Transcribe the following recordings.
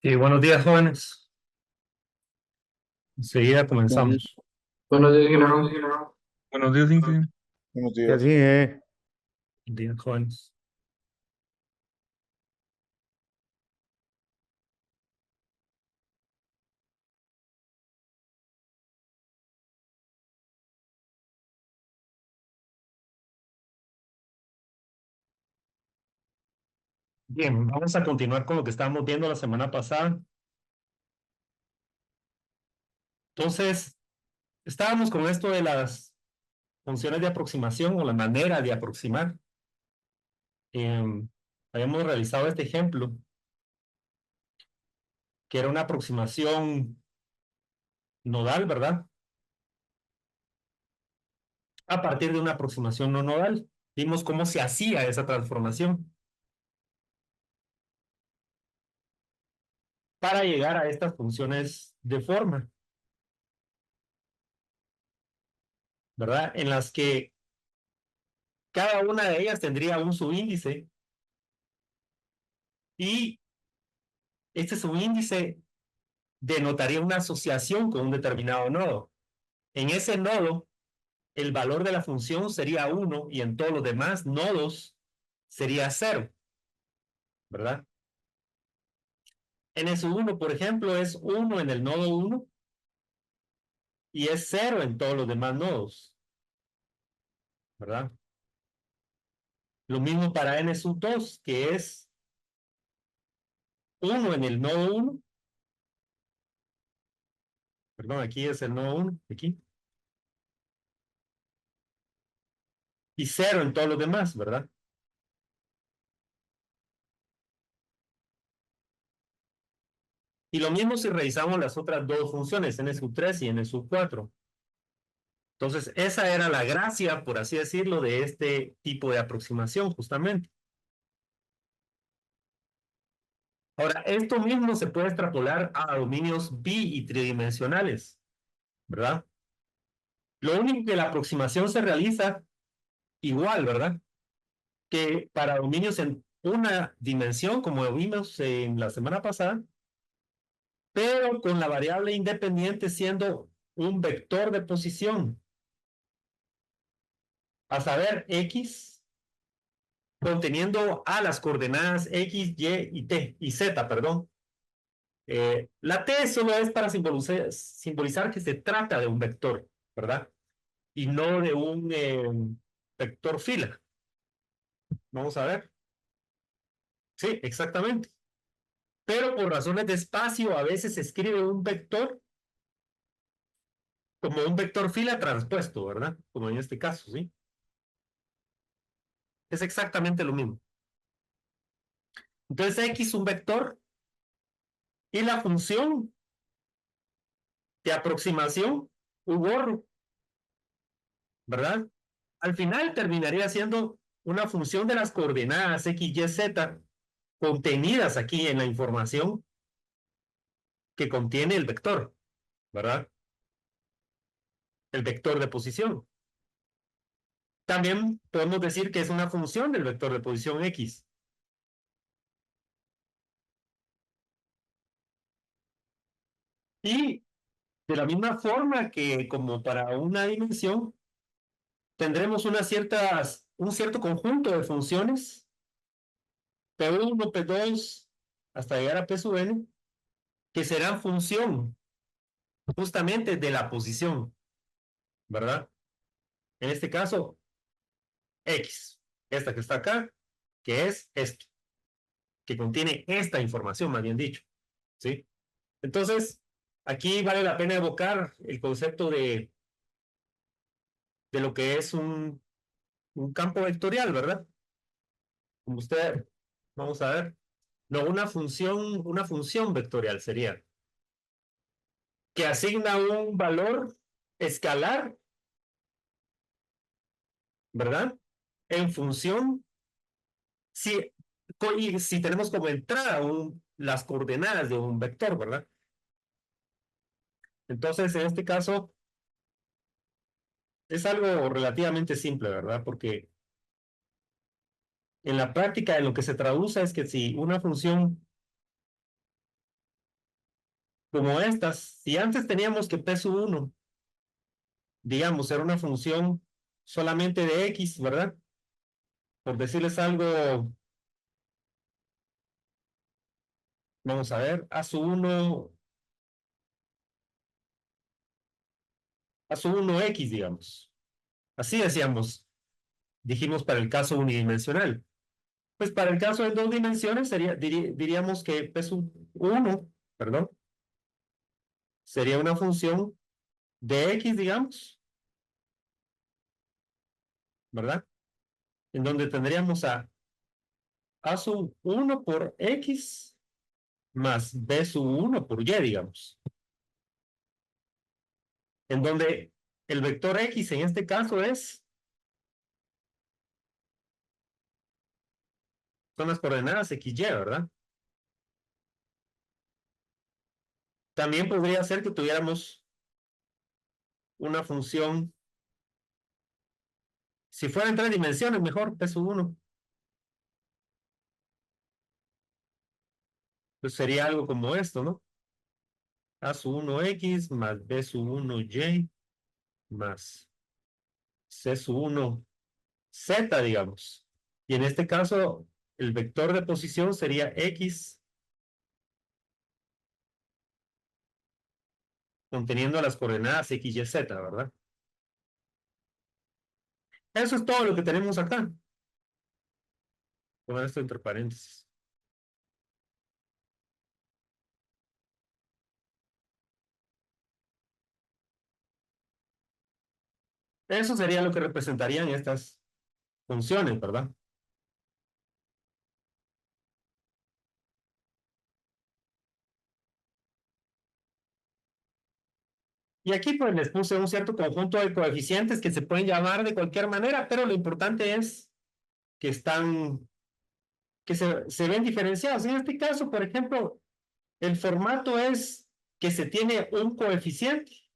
Buenos días, jóvenes. Enseguida Buenos comenzamos. Buenos días, buenos Guillermo. días. Buenos días, Inge. Buenos Y días. así es. Buenos días, jóvenes. Bien, vamos a continuar con lo que estábamos viendo la semana pasada. Entonces, estábamos con esto de las funciones de aproximación o la manera de aproximar. Habíamos realizado este ejemplo, que era una aproximación nodal, ¿verdad? A partir de una aproximación no nodal. Vimos cómo se hacía esa transformación para llegar a estas funciones de forma, ¿verdad? En las que cada una de ellas tendría un subíndice y este subíndice denotaría una asociación con un determinado nodo. En ese nodo, el valor de la función sería 1 y en todos los demás nodos sería 0, ¿verdad? En ese 1, por ejemplo, es 1 en el nodo 1 y es 0 en todos los demás nodos, ¿verdad? Lo mismo para n sub 2, que es 1 en el nodo 1, perdón, aquí es el nodo 1, aquí, y 0 en todos los demás, ¿verdad? Y lo mismo si revisamos las otras dos funciones, n sub 3 y n sub 4. Entonces, esa era la gracia, por así decirlo, de este tipo de aproximación, justamente. Ahora, esto mismo se puede extrapolar a dominios bi y tridimensionales, ¿verdad? Lo único que la aproximación se realiza igual, ¿verdad? Que para dominios en una dimensión, como vimos en la semana pasada, pero con la variable independiente siendo un vector de posición, a saber, x conteniendo a las coordenadas X, Y y T, y Z, perdón. La T solo es para simbolizar que se trata de un vector, ¿verdad? Y no de un vector fila. Vamos a ver. Sí, exactamente. Pero por razones de espacio a veces se escribe un vector como un vector fila transpuesto, ¿verdad? Como en este caso, ¿sí? Es exactamente lo mismo. Entonces X un vector y la función de aproximación un borro, ¿verdad? Al final terminaría siendo una función de las coordenadas X, Y, Z contenidas aquí en la información que contiene el vector, ¿verdad? El vector de posición. También podemos decir que es una función del vector de posición X. Y de la misma forma que como para una dimensión, tendremos un cierto conjunto de funciones, P1, P2, hasta llegar a P sub n, que serán función justamente de la posición, ¿verdad? En este caso, X, esta que está acá, que es esto, que contiene esta información, más bien dicho, ¿sí? Entonces, aquí vale la pena evocar el concepto de lo que es un campo vectorial, ¿verdad? Como usted, vamos a ver. No, una función vectorial sería que asigna un valor escalar, ¿verdad? En función, si, si tenemos como entrada las coordenadas de un vector, ¿verdad? Entonces, en este caso, es algo relativamente simple, ¿verdad? Porque en la práctica, en lo que se traduce es que si una función como estas. Si antes teníamos que P sub 1, digamos, era una función solamente de X, ¿verdad? Por decirles algo, vamos a ver, A sub 1X, digamos. Así decíamos, dijimos para el caso unidimensional. Pues para el caso en dos dimensiones diríamos que P sub 1, perdón, sería una función de X, digamos, ¿verdad? En donde tendríamos A sub 1 por X más B sub 1 por Y, digamos. En donde el vector X en este caso son las coordenadas XY, ¿verdad? También podría ser que tuviéramos una función, si fuera en tres dimensiones, mejor, P sub 1. Pues sería algo como esto, ¿no? A sub 1X más B sub 1Y más C sub 1Z, digamos. Y en este caso, el vector de posición sería X conteniendo las coordenadas X, Y, Z, ¿verdad? Eso es todo lo que tenemos acá. Poner esto entre paréntesis. Eso sería lo que representarían estas funciones, ¿verdad? Y aquí pues les puse un cierto conjunto de coeficientes que se pueden llamar de cualquier manera, pero lo importante es que se ven diferenciados. En este caso, por ejemplo, el formato es que se tiene un coeficiente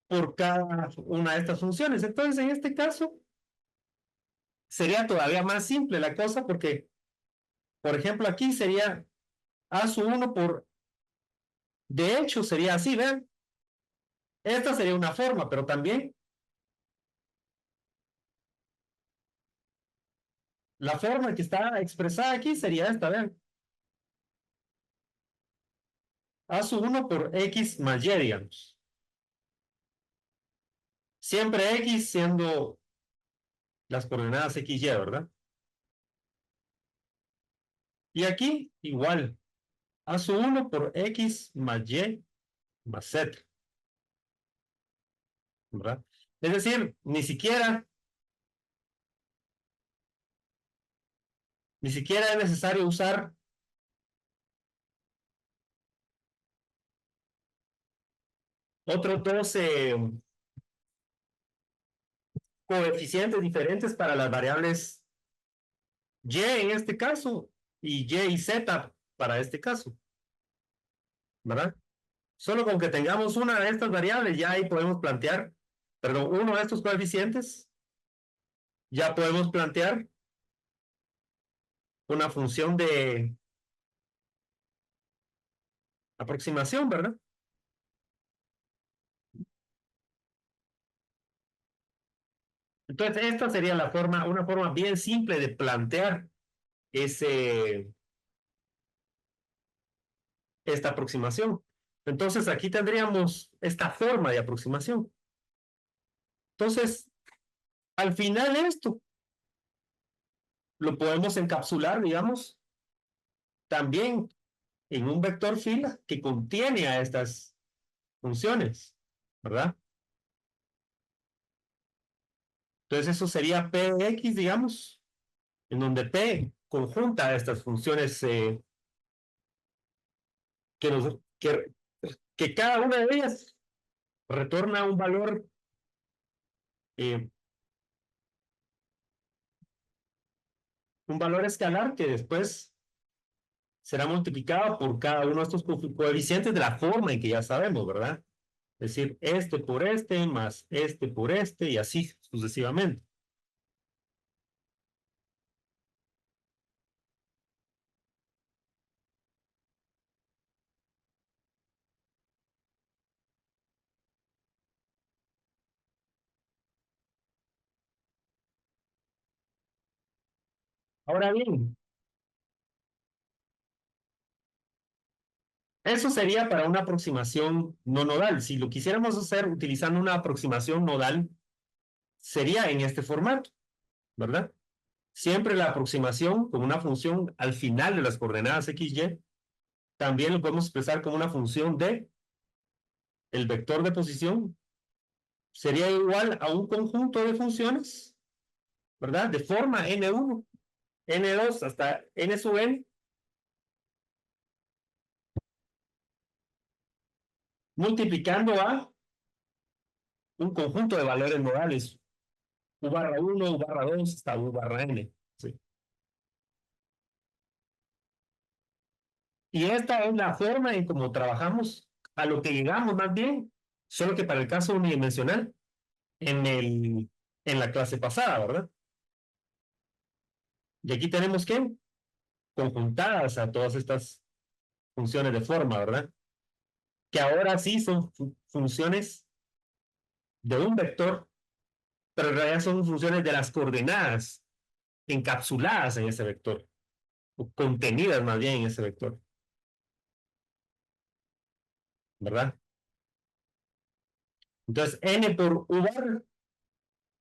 por cada una de estas funciones. Entonces, en este caso, sería todavía más simple la cosa porque, por ejemplo, aquí sería A sub 1 por, de hecho, sería así, ¿ven? Esta sería una forma, pero también la forma que está expresada aquí sería esta, ¿ven? A sub 1 por X más Y, digamos. Siempre X siendo las coordenadas X, Y, ¿verdad? Y aquí, igual, A sub 1 por X más Y más Z, ¿verdad? Es decir, ni siquiera es necesario usar otros dos coeficientes diferentes para las variables Y en este caso y Z para este caso, ¿verdad? Solo con que tengamos una de estas variables, ya ahí podemos plantear, perdón, uno de estos coeficientes, ya podemos plantear una función de aproximación, ¿verdad? Entonces, esta sería una forma bien simple de plantear ese, esta aproximación. Entonces, aquí tendríamos esta forma de aproximación. Entonces, al final esto lo podemos encapsular, digamos, también en un vector fila que contiene a estas funciones, ¿verdad? Entonces, eso sería Px, digamos, en donde P conjunta estas funciones que, nos, que cada una de ellas retorna eh, un valor escalar que después será multiplicado por cada uno de estos coeficientes de la forma en que ya sabemos, ¿verdad? Es decir, este por este, más este por este, y así sucesivamente. Ahora bien, eso sería para una aproximación no nodal. Si lo quisiéramos hacer utilizando una aproximación nodal, sería en este formato, ¿verdad? Siempre la aproximación con una función al final de las coordenadas x, y, también lo podemos expresar como una función de el vector de posición, sería igual a un conjunto de funciones, ¿verdad? De forma n1, n2 hasta n sub n, multiplicando a un conjunto de valores nodales, u barra 1, u barra 2, hasta u barra n. ¿Sí? Y esta es la forma en cómo trabajamos, a lo que llegamos más bien, solo que para el caso unidimensional, en la clase pasada, ¿verdad? Y aquí tenemos que conjuntadas a todas estas funciones de forma, ¿verdad? Que ahora sí son funciones de un vector, pero en realidad son funciones de las coordenadas encapsuladas en ese vector, o contenidas más bien en ese vector, ¿verdad? Entonces, n por u bar,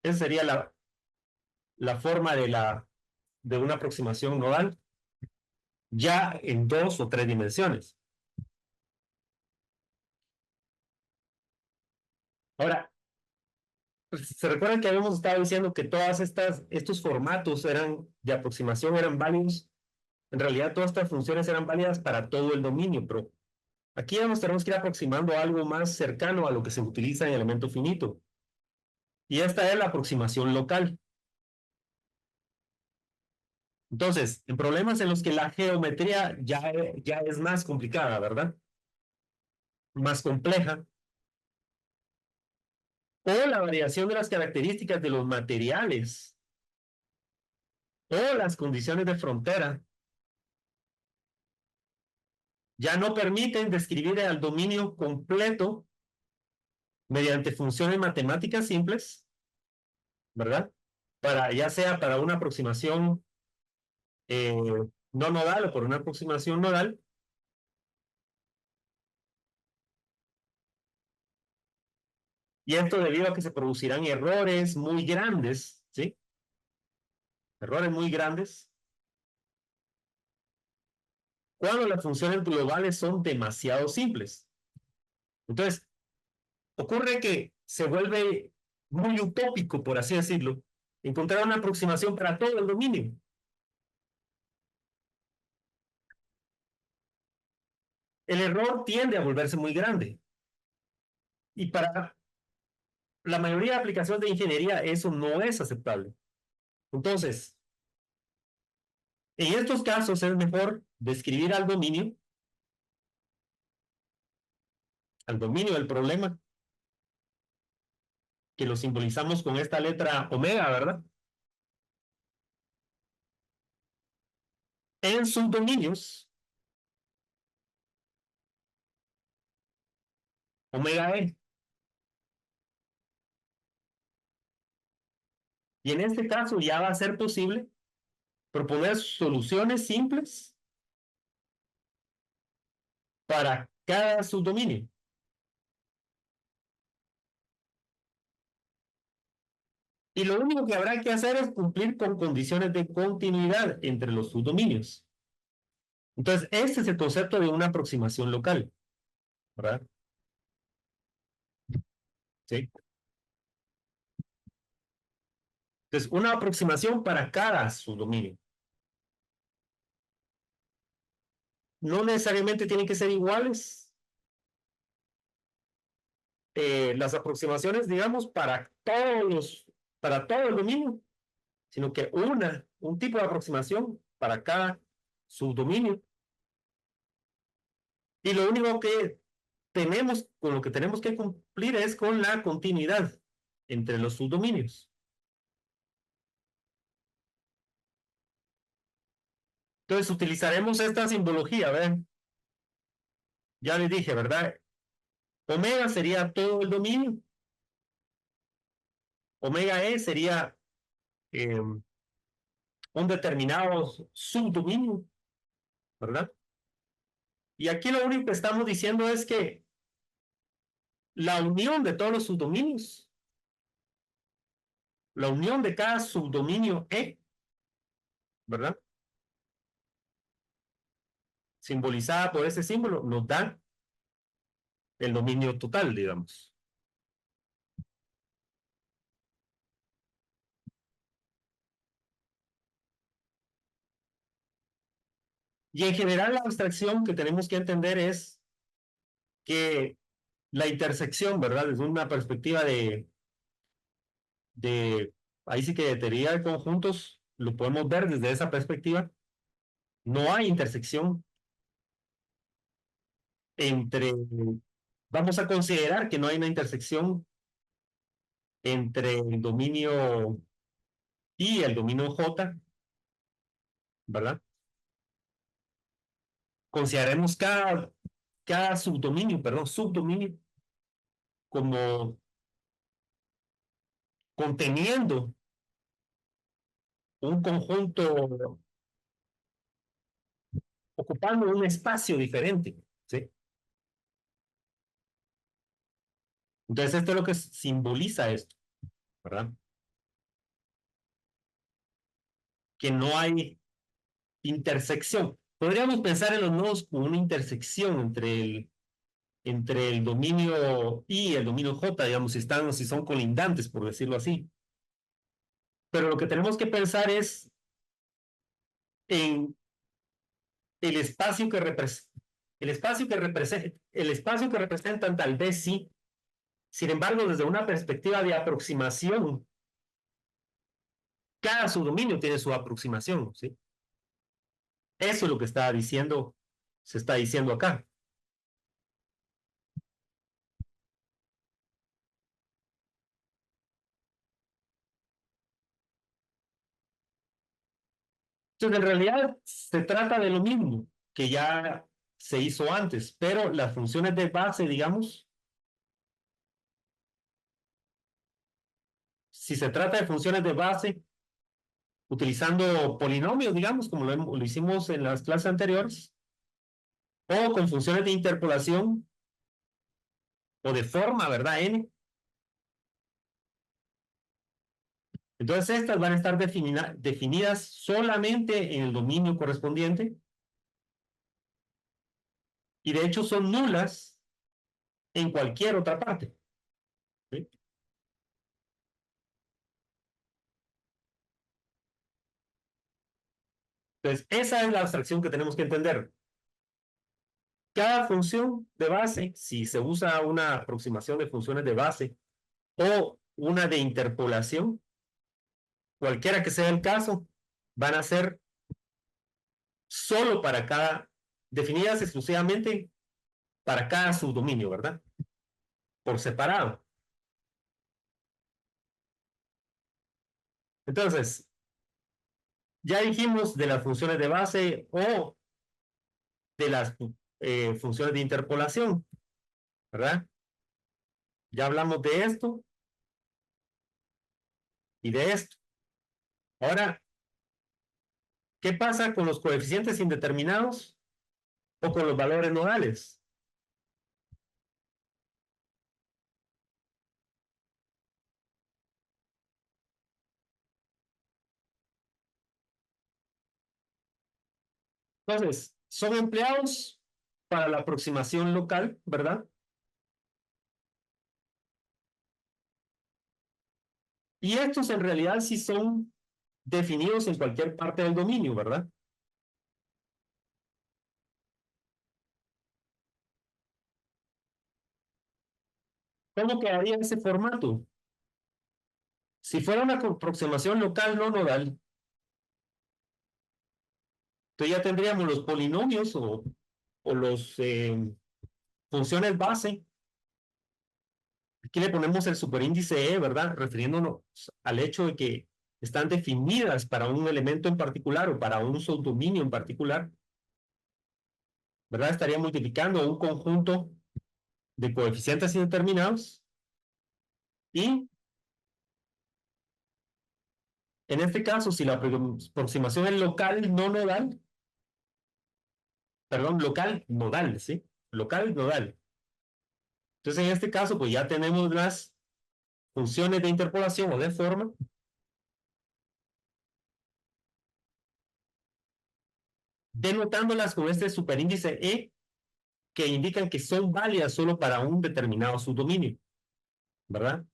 esa sería la forma de una aproximación nodal ya en dos o tres dimensiones. Ahora, pues, se recuerdan que habíamos estado diciendo que todas estos formatos eran de aproximación eran válidos. En realidad, todas estas funciones eran válidas para todo el dominio, pero aquí ya nos tenemos que ir aproximando a algo más cercano a lo que se utiliza en elemento finito. Y esta es la aproximación local. Entonces, en problemas en los que la geometría ya es más complicada, ¿verdad? Más compleja, o la variación de las características de los materiales, o las condiciones de frontera, ya no permiten describir el dominio completo mediante funciones matemáticas simples, ¿verdad? Ya sea para una aproximación eh, no nodal o por una aproximación nodal, y esto debido a que se producirán errores muy grandes, ¿sí? Errores muy grandes, cuando las funciones globales son demasiado simples. Entonces, ocurre que se vuelve muy utópico, por así decirlo, encontrar una aproximación para todo el dominio. El error tiende a volverse muy grande. Y para la mayoría de aplicaciones de ingeniería eso no es aceptable. Entonces, en estos casos es mejor describir al dominio del problema, que lo simbolizamos con esta letra omega, ¿verdad? En subdominios, omega e. Y en este caso ya va a ser posible proponer soluciones simples para cada subdominio. Y lo único que habrá que hacer es cumplir con condiciones de continuidad entre los subdominios. Entonces, este es el concepto de una aproximación local, ¿verdad? ¿Sí? Entonces, una aproximación para cada subdominio. No necesariamente tienen que ser iguales las aproximaciones, digamos, para todo el dominio, sino que un tipo de aproximación para cada subdominio. Y lo único que con lo que tenemos que cumplir es con la continuidad entre los subdominios. Entonces utilizaremos esta simbología, ¿ven? Ya les dije, ¿verdad? Omega sería todo el dominio. Omega E sería eh, un determinado subdominio, ¿verdad? Y aquí lo único que estamos diciendo es que la unión de todos los subdominios, la unión de cada subdominio E, ¿verdad? Simbolizada por ese símbolo, nos da el dominio total, digamos. Y en general la abstracción que tenemos que entender es que la intersección, ¿verdad? Desde una perspectiva ahí sí que de teoría de conjuntos, lo podemos ver desde esa perspectiva. No hay intersección entre, vamos a considerar que no hay una intersección entre el dominio I y el dominio J, ¿verdad? Consideremos cada subdominio, perdón, subdominio como conteniendo un conjunto, ocupando un espacio diferente, ¿sí? Entonces esto es lo que simboliza esto, ¿verdad? Que no hay intersección. Podríamos pensar en los nodos como una intersección entre el dominio I y el dominio J, digamos, si son colindantes, por decirlo así. Pero lo que tenemos que pensar es en el espacio que representa, el espacio que representan tal vez sí. Sin embargo, desde una perspectiva de aproximación, cada subdominio tiene su aproximación, ¿sí? Eso es lo que se está diciendo acá. Entonces, en realidad, se trata de lo mismo que ya se hizo antes, pero las funciones de base, digamos, si se trata de funciones de base, utilizando polinomios, digamos, como lo hicimos en las clases anteriores, o con funciones de interpolación, o de forma, ¿verdad? N. Entonces, estas van a estar definidas solamente en el dominio correspondiente, y de hecho son nulas en cualquier otra parte, ¿sí? Entonces, esa es la abstracción que tenemos que entender. Cada función de base, si se usa una aproximación de funciones de base o una de interpolación, cualquiera que sea el caso, van a ser solo para definidas exclusivamente para cada subdominio, ¿verdad? Por separado. Entonces, ya dijimos de las funciones de base o de las funciones de interpolación, ¿verdad? Ya hablamos de esto y de esto. Ahora, ¿qué pasa con los coeficientes indeterminados o con los valores nodales? Entonces, son empleados para la aproximación local, ¿verdad? Y estos en realidad sí son definidos en cualquier parte del dominio, ¿verdad? ¿Cómo quedaría ese formato? Si fuera una aproximación local no nodal, entonces ya tendríamos los polinomios o los funciones base. Aquí le ponemos el superíndice E, ¿verdad? Refiriéndonos al hecho de que están definidas para un elemento en particular o para un subdominio en particular, ¿verdad? Estaría multiplicando un conjunto de coeficientes indeterminados y En este caso, si la aproximación es local no nodal, perdón, local nodal, ¿sí? Local nodal. Entonces, en este caso, pues ya tenemos las funciones de interpolación o de forma, denotándolas con este superíndice E, que indican que son válidas solo para un determinado subdominio, ¿verdad?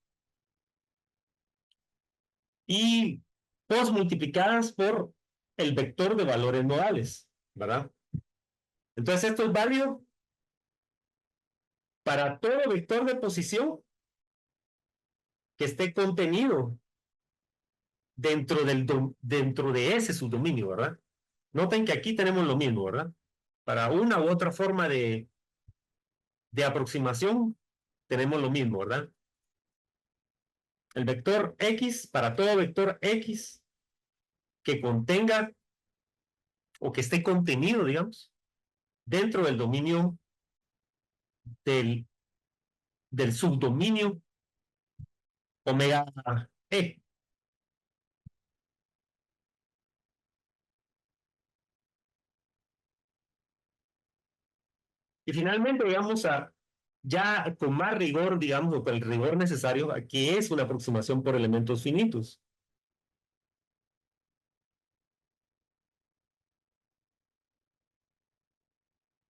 Y post multiplicadas por el vector de valores nodales, ¿verdad? Entonces, esto es válido para todo vector de posición que esté contenido dentro de ese subdominio, ¿verdad? Noten que aquí tenemos lo mismo, ¿verdad? Para una u otra forma de aproximación, tenemos lo mismo, ¿verdad? El vector X, para todo vector X que contenga o que esté contenido, digamos, dentro del dominio del, del subdominio omega E. Y finalmente, digamos, ya con más rigor, digamos, o con el rigor necesario, que es una aproximación por elementos finitos.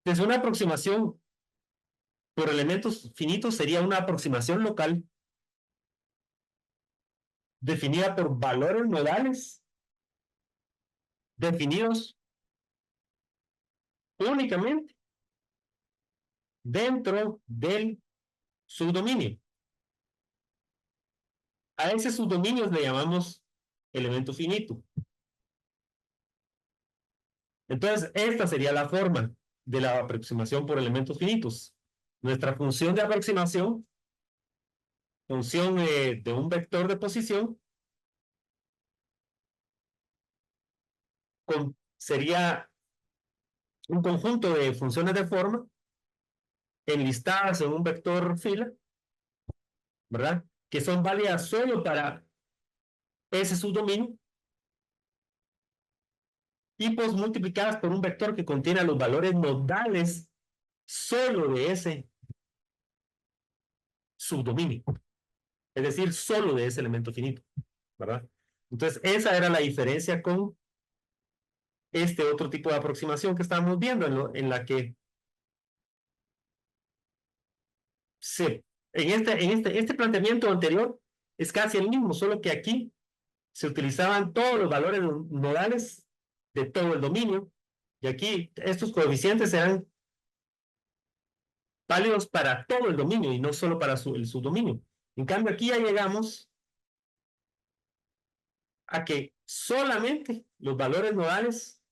Entonces, una aproximación por elementos finitos sería una aproximación local definida por valores nodales definidos únicamente dentro del subdominio. A ese subdominio le llamamos elemento finito. Entonces, esta sería la forma de la aproximación por elementos finitos. Nuestra función de aproximación, función de un vector de posición, sería un conjunto de funciones de forma enlistadas en un vector fila, ¿verdad? Que son válidas solo para ese subdominio y pues multiplicadas por un vector que contiene los valores nodales solo de ese subdominio, es decir, solo de ese elemento finito, ¿verdad? Entonces, esa era la diferencia con este otro tipo de aproximación que estábamos viendo, en la que este planteamiento anterior es casi el mismo, solo que aquí se utilizaban todos los valores nodales de todo el dominio, y aquí estos coeficientes eran válidos para todo el dominio y no solo para el subdominio. En cambio, aquí ya llegamos a que solamente los valores nodales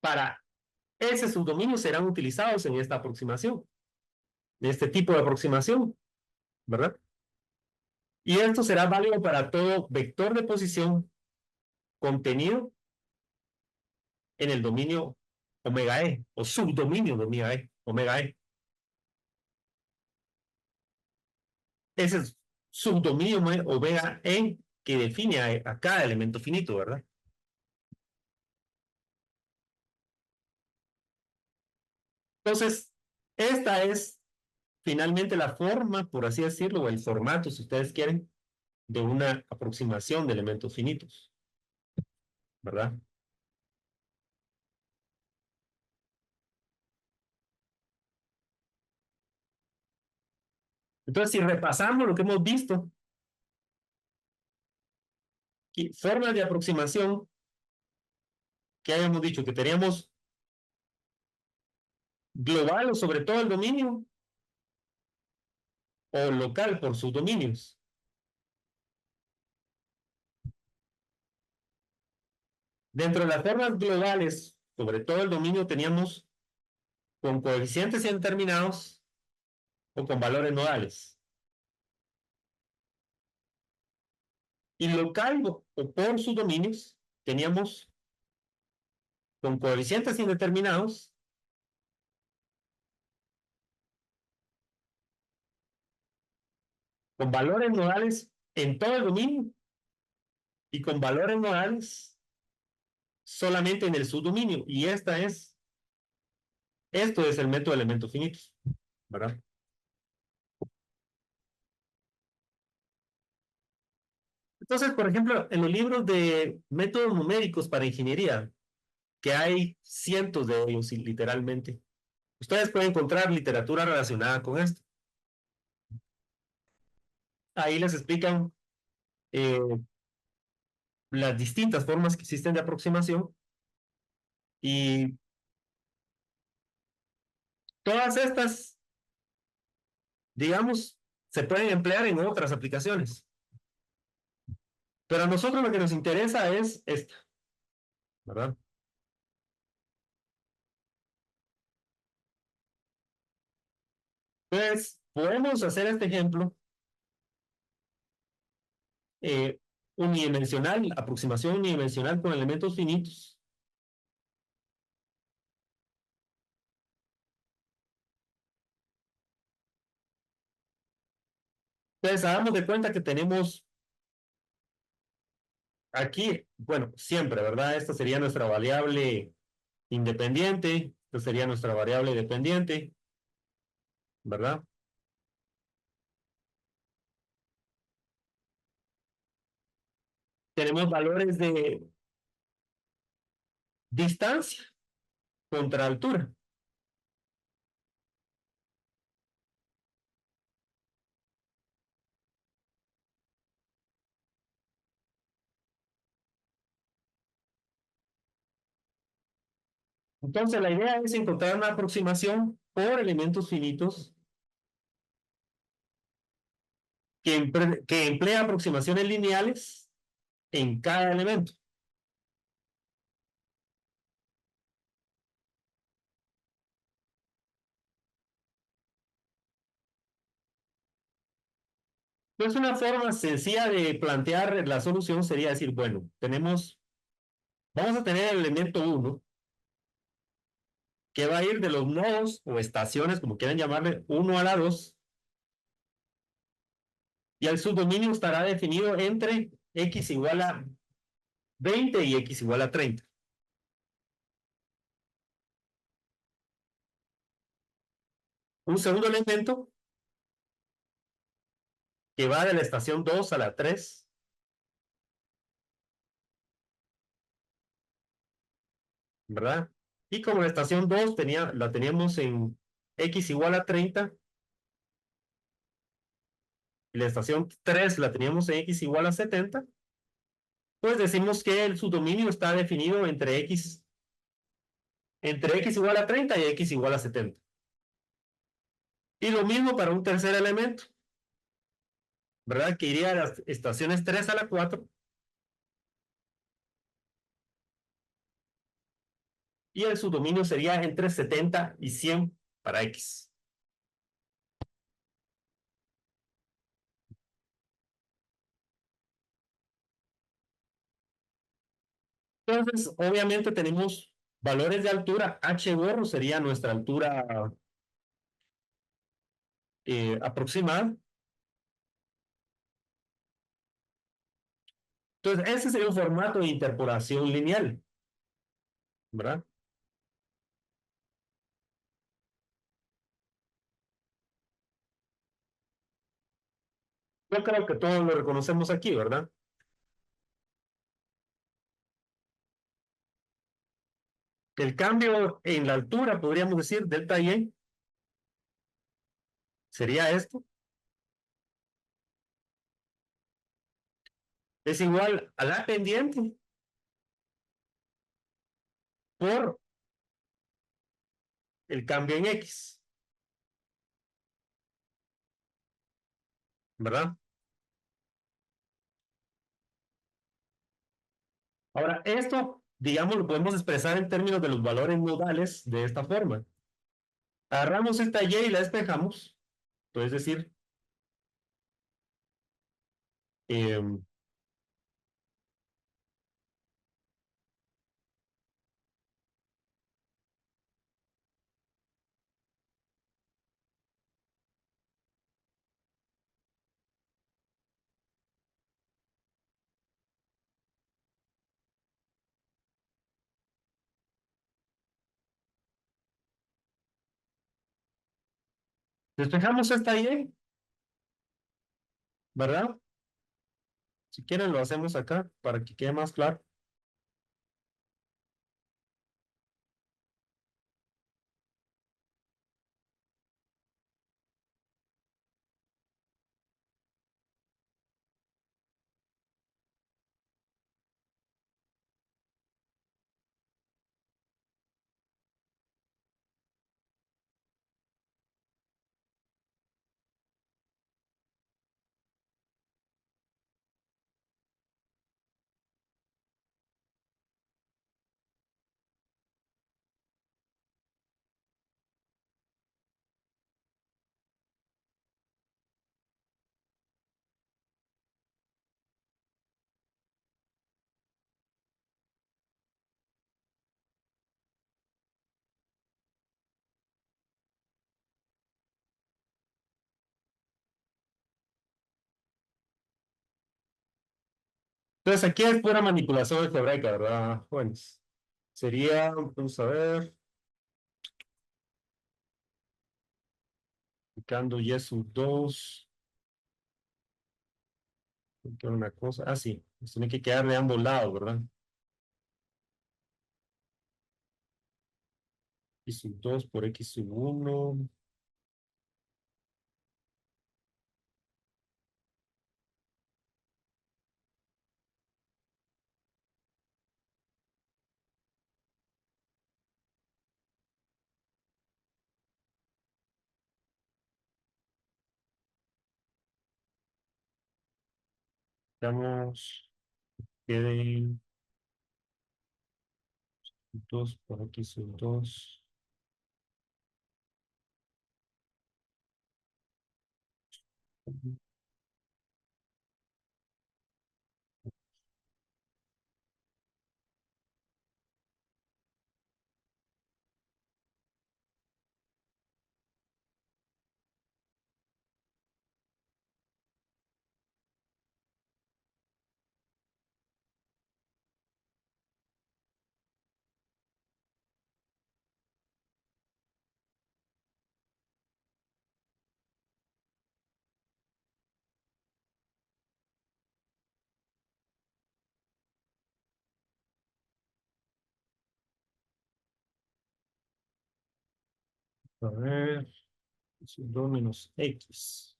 para ese subdominio serán utilizados en esta aproximación, en este tipo de aproximación, ¿verdad? Y esto será válido para todo vector de posición contenido en el dominio omega E o subdominio de omega E. Ese subdominio omega E que define a cada elemento finito, ¿verdad? Entonces, esta es finalmente la forma, por así decirlo, o el formato, si ustedes quieren, de una aproximación de elementos finitos, ¿verdad? Entonces, si repasamos lo que hemos visto, formas de aproximación que habíamos dicho que teníamos global o sobre todo el dominio, o local por sus dominios. Dentro de las formas globales, sobre todo el dominio, teníamos con coeficientes indeterminados o con valores nodales. Y local o por sus dominios, teníamos con coeficientes indeterminados, con valores nodales en todo el dominio y con valores modales solamente en el subdominio. Y esto es el método de elementos finitos, ¿verdad? Entonces, por ejemplo, en los libros de métodos numéricos para ingeniería, que hay cientos de ellos, literalmente, ustedes pueden encontrar literatura relacionada con esto. Ahí les explican eh, las distintas formas que existen de aproximación y todas estas, digamos, se pueden emplear en otras aplicaciones. Pero a nosotros lo que nos interesa es esta, ¿verdad? Entonces, podemos hacer este ejemplo eh, unidimensional, aproximación unidimensional con elementos finitos. Entonces, hagamos de cuenta que tenemos aquí, bueno, siempre, ¿verdad? Esta sería nuestra variable independiente, esta sería nuestra variable dependiente, ¿verdad? Tenemos valores de distancia contra altura. Entonces, la idea es encontrar una aproximación por elementos finitos que emplea aproximaciones lineales en cada elemento. Entonces, una forma sencilla de plantear la solución sería decir, bueno, vamos a tener el elemento uno que va a ir de los nodos o estaciones, como quieran llamarle, uno a la 2, y el subdominio estará definido entre x igual a 20 y x igual a 30. Un segundo elemento que va de la estación 2 a la 3, ¿verdad? Y como la estación 2 la teníamos en x igual a 30, y la estación 3 la teníamos en x igual a 70, pues decimos que el subdominio está definido entre x igual a 30 y x igual a 70. Y lo mismo para un tercer elemento, ¿verdad? Que iría a las estaciones 3 a la 4 y el subdominio sería entre 70 y 100 para x. Entonces, obviamente tenemos valores de altura. H gorro sería nuestra altura aproximada. Entonces, ese sería un formato de interpolación lineal, ¿verdad? Yo creo que todos lo reconocemos aquí, ¿verdad? El cambio en la altura, podríamos decir, delta y, sería esto. Es igual a la pendiente por el cambio en x, ¿verdad? Ahora, esto, digamos, lo podemos expresar en términos de los valores nodales de esta forma. Agarramos esta y la despejamos, es decir, eh, Despejamos esta y, ¿verdad? Si quieren lo hacemos acá para que quede más claro. Entonces aquí es pura manipulación algebraica, ¿verdad, jóvenes? Sería, vamos a ver, aplicando y sub 2, una cosa, ah, sí, nos tiene que quedar de ambos lados, ¿verdad? Y sub 2 por x sub 1, damos, quede 2 por x sub 2. A ver, sub 2 menos x.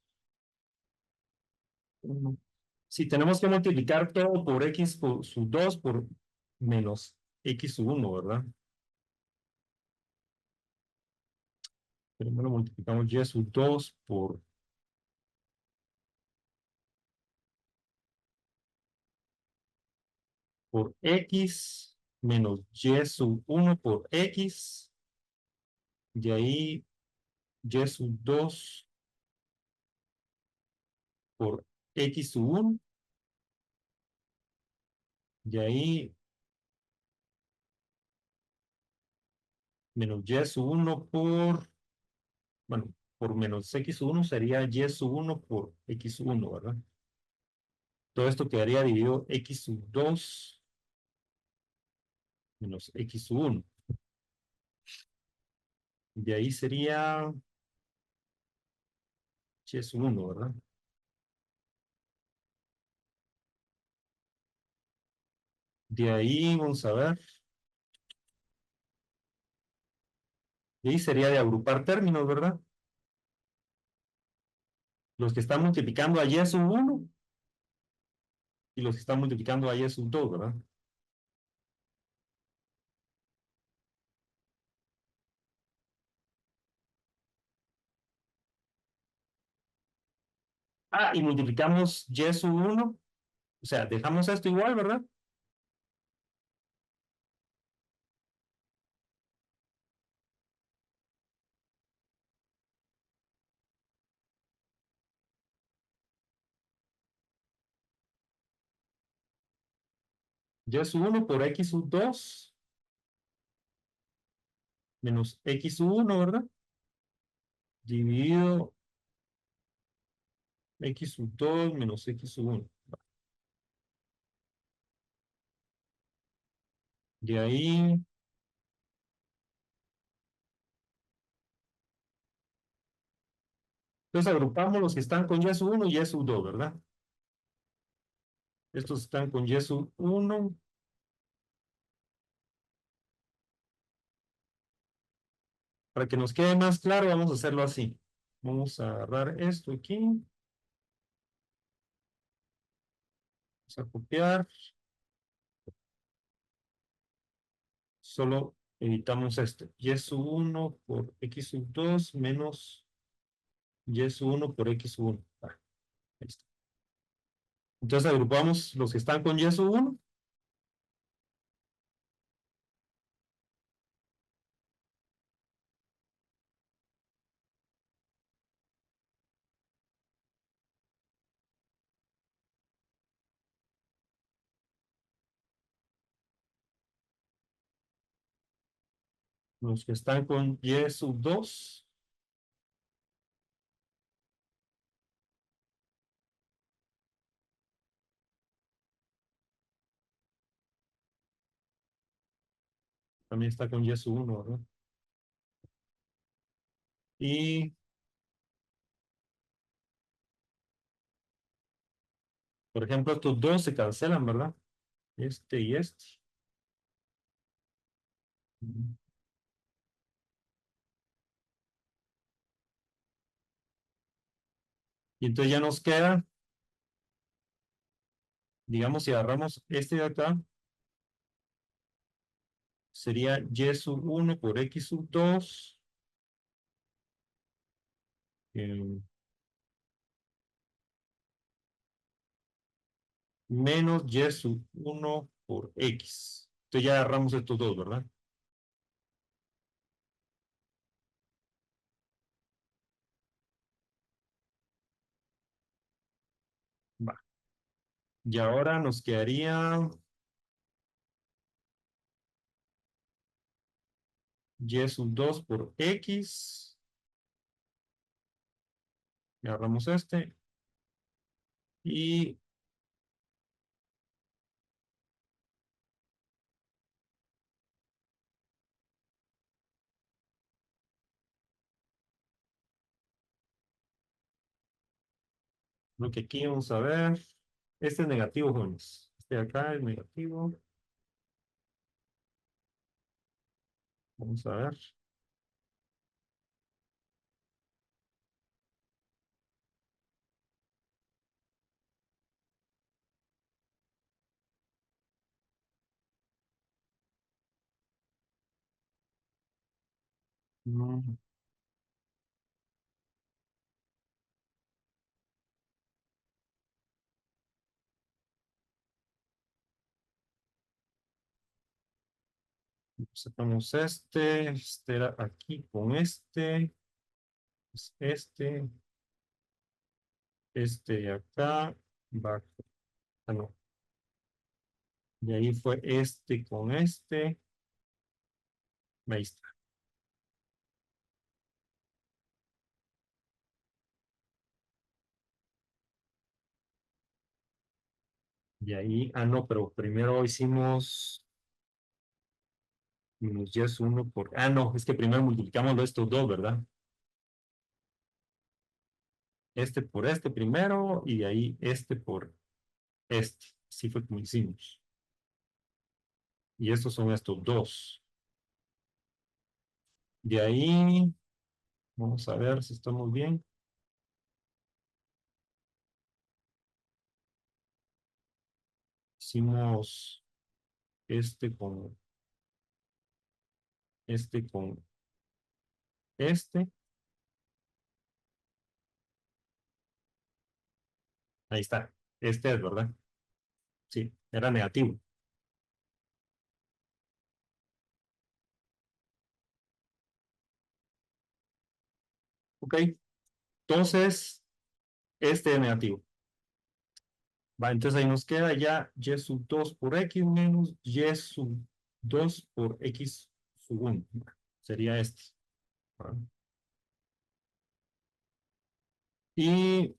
Si tenemos que multiplicar todo por x por sub 2 por menos x sub 1, ¿verdad? Primero multiplicamos y sub 2 por x menos y sub 1 por x. De ahí y sub 2 por x sub 1. De ahí menos y sub 1 bueno, por menos x sub 1 sería y sub 1 por x sub 1, ¿verdad? Todo esto quedaría dividido x sub 2 menos x sub 1. De ahí sería y sub 1, ¿verdad? De ahí, vamos a ver. De ahí sería de agrupar términos, ¿verdad? Los que están multiplicando a y sub 1 y los que están multiplicando a y sub 2, ¿verdad? Ah, y multiplicamos y sub 1, o sea, dejamos esto igual, ¿verdad? Y sub 1 por x sub 2 menos x sub 1, ¿verdad? Dividido x sub 2 menos x sub 1. De ahí, Entonces agrupamos los que están con y sub 1 y y sub 2, ¿verdad? Estos están con y sub 1. Para que nos quede más claro, vamos a hacerlo así. Vamos a agarrar esto aquí. Vamos a copiar. Solo editamos este. Y sub 1 por x sub 2 menos y sub 1 por x sub 1. Ah, ahí está. Entonces agrupamos los que están con y sub 1. Los que están con y sub 2. También está con y sub 1, ¿verdad? Y, por ejemplo, estos dos se cancelan, ¿verdad? Este y este. Y entonces ya nos queda, digamos, si agarramos este de acá, sería y sub 1 por x sub 2 menos y sub 1 por x. Entonces ya agarramos estos dos, ¿verdad? Va. Y ahora nos quedaría y sub 2 por x. Y agarramos este. Y lo que aquí vamos a ver. Este es negativo, jóvenes. Este de acá es negativo. Vamos a ver. Mm, Sacamos este era aquí con este de acá, va, ah, no, y ahí fue este con ahí está, y ahí, no, pero primero hicimos menos y es uno por, no, es que primero multiplicamos estos dos, ¿verdad? Este por este primero, y de ahí este por este, así fue como hicimos, y estos son estos dos, de ahí, vamos a ver si estamos bien, hicimos este con este con este. Ahí está. Este es, ¿verdad? Sí, era negativo. Ok, entonces, este es negativo. Va, entonces ahí nos queda ya y sub 2 por x menos y sub 2 por x sub 1. Sería este. ¿Va? Y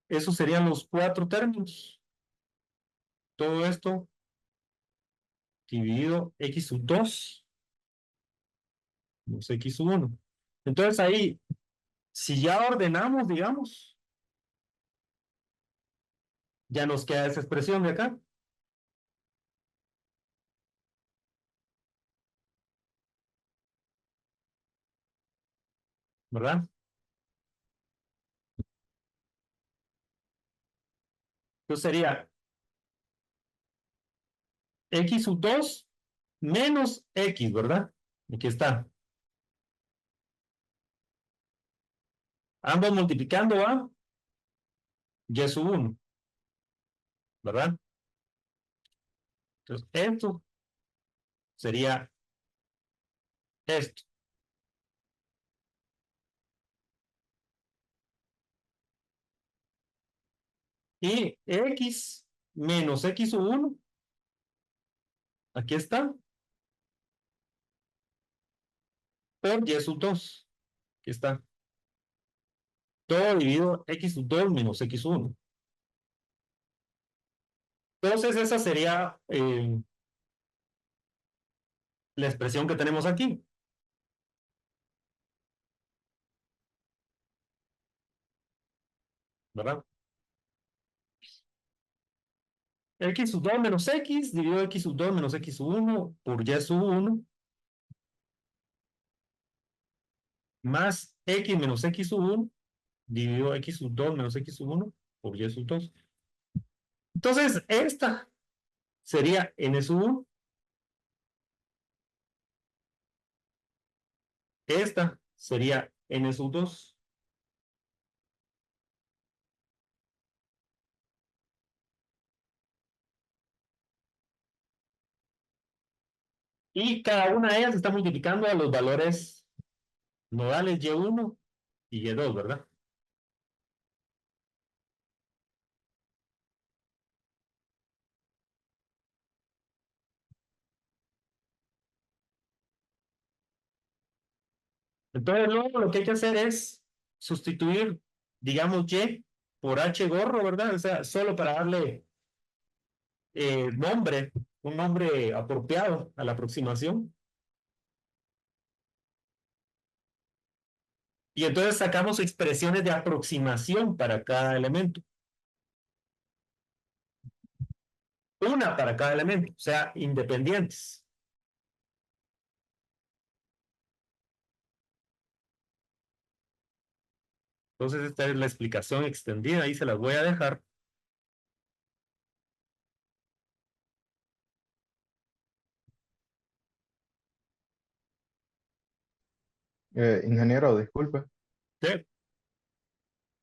esos serían los cuatro términos. Todo esto dividido x sub 2 menos x sub 1. Entonces ahí Si ya ordenamos, digamos, ya nos queda esa expresión de acá, ¿verdad? Entonces sería x sub 2 menos x, ¿verdad? Aquí está. Ambos multiplicando a y sub 1, ¿verdad? Entonces, esto sería esto. Y x menos x sub 1, aquí está, por y sub 2, aquí está. Todo dividido x sub 2 menos x sub 1. Entonces, esa sería la expresión que tenemos aquí, ¿verdad? X sub 2 menos x dividido x sub 2 menos x sub 1 por y sub 1 más x menos x sub 1 dividido x sub 2 menos x sub 1 por y sub 2. Entonces, esta sería n sub 1, esta sería n sub 2. Y cada una de ellas está multiplicando a los valores nodales y1 y y2, ¿verdad? Entonces, luego lo que hay que hacer es sustituir, digamos, y por h gorro, ¿verdad? O sea, solo para darle nombre, un nombre apropiado a la aproximación. Y entonces sacamos expresiones de aproximación para cada elemento. Una para cada elemento, o sea, independientes. Entonces, esta es la explicación extendida, ahí se las voy a dejar. Ingeniero, disculpe. Sí.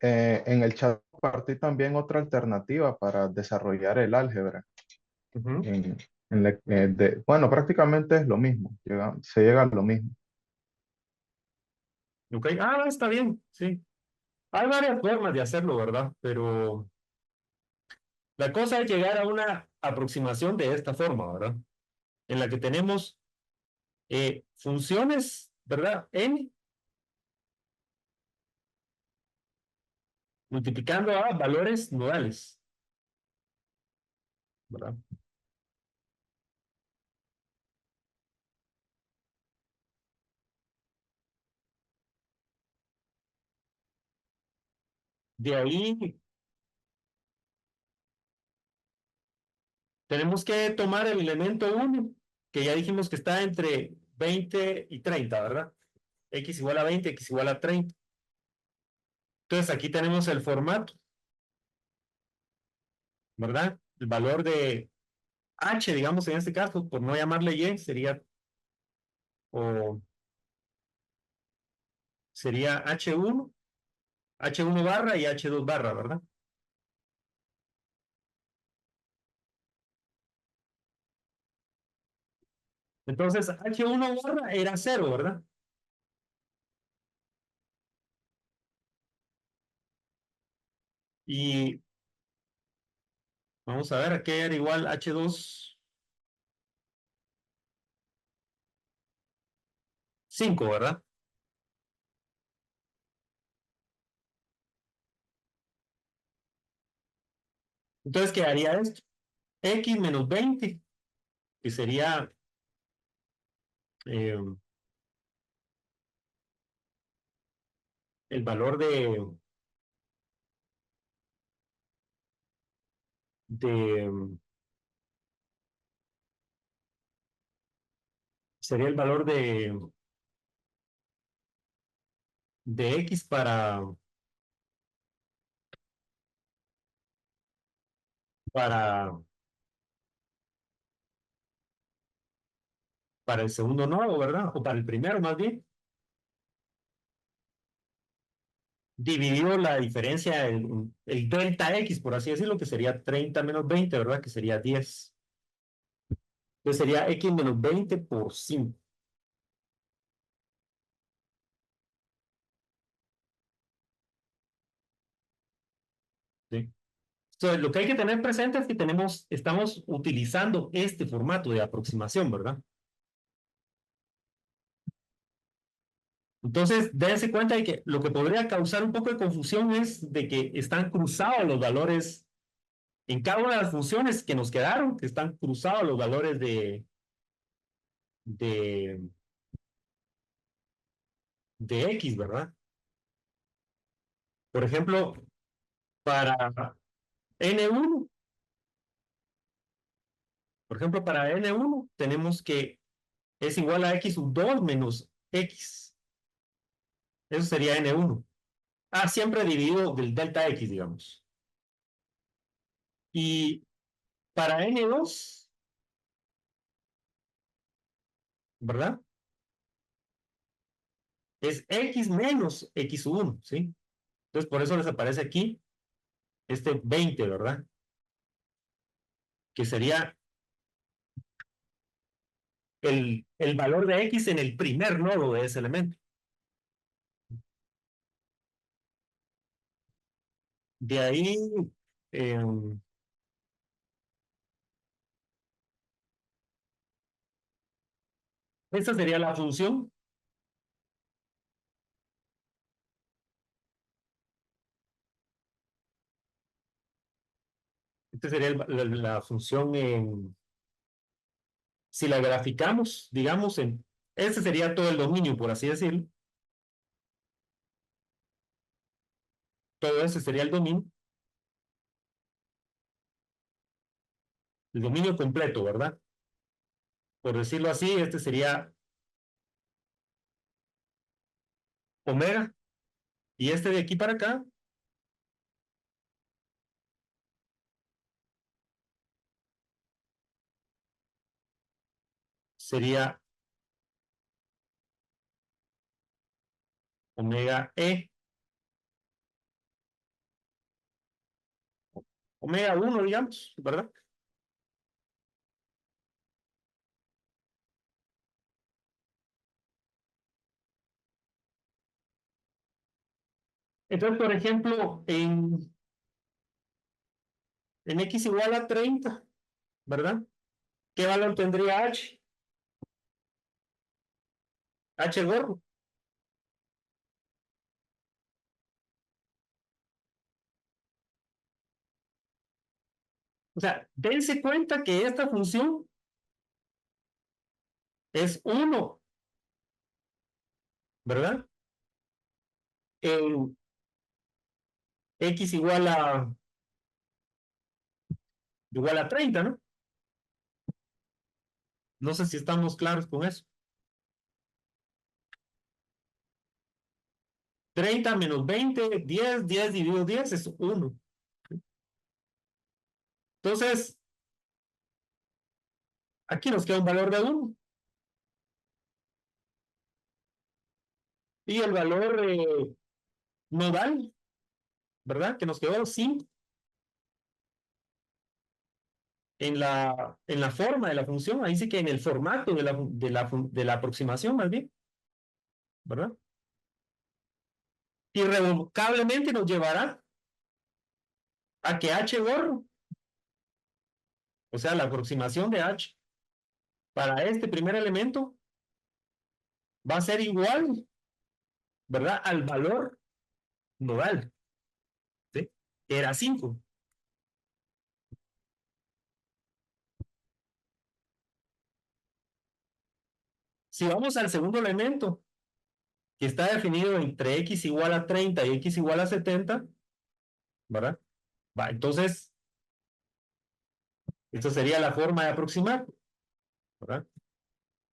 En el chat compartí también otra alternativa para desarrollar el álgebra. Ujú. Bueno, prácticamente es lo mismo, se llega a lo mismo. Ok, está bien, sí. Hay varias formas de hacerlo, ¿verdad? Pero la cosa es llegar a una aproximación de esta forma, ¿verdad? En la que tenemos funciones, ¿verdad? N multiplicando a valores nodales, ¿verdad? De ahí tenemos que tomar el elemento 1, que ya dijimos que está entre 20 y 30, ¿verdad? X igual a 20, X igual a 30. Entonces aquí tenemos el formato, ¿verdad? El valor de H, digamos en este caso, por no llamarle Y, o sería H1 barra y H2 barra, ¿verdad? Entonces H1 barra era 0, ¿verdad? Y vamos a ver, aquí era igual H2, 5, ¿verdad? Entonces quedaría esto, X menos 20, que sería eh, el valor de sería el valor de X para, para el segundo nodo, ¿verdad? O para el primero más bien. Dividió la diferencia, el delta X, por así decirlo, que sería 30 menos 20, ¿verdad? Que sería 10. Entonces sería X menos 20 por 5. ¿Sí? Entonces, lo que hay que tener presente es que estamos utilizando este formato de aproximación, ¿verdad? Entonces, dense cuenta de que lo que podría causar un poco de confusión es de que están cruzados los valores en cada una de las funciones que nos quedaron, que están cruzados los valores de, de X, ¿verdad? Por ejemplo, para N1, por ejemplo, para N1 tenemos que es igual a X2 menos X. Eso sería N1. Ah, siempre dividido del delta X, digamos. Y para N2, ¿verdad? Es X menos X1, ¿sí? Entonces, por eso les aparece aquí este 20, ¿verdad? Que sería el valor de X en el primer nodo de ese elemento. De ahí, eh, esta sería la función. Esta sería la función si la graficamos, digamos, ese sería todo el dominio, por así decirlo. Todo ese sería el dominio completo, ¿verdad? Por decirlo así, este sería omega, y este de aquí para acá sería omega E, omega 1, digamos, ¿verdad? Entonces, por ejemplo, en X igual a 30, ¿verdad? ¿Qué valor tendría H? H gorro. O sea, dense cuenta que esta función es 1, ¿verdad? En X igual a 30, ¿no? No sé si estamos claros con eso. 30 menos 20, 10, 10 dividido 10 es 1. Entonces, aquí nos queda un valor de 1. Y el valor nodal, ¿verdad? Que nos quedó 5 en la forma de la función. Ahí sí que en el formato de la aproximación, más bien, ¿verdad? Irrevocablemente nos llevará a que H gorro, o sea, la aproximación de H para este primer elemento va a ser igual, ¿verdad? Al valor nodal, ¿sí? Que era 5. Si vamos al segundo elemento, que está definido entre x igual a 30 y x igual a 70, ¿verdad? Va, entonces, esta sería la forma de aproximar, ¿verdad?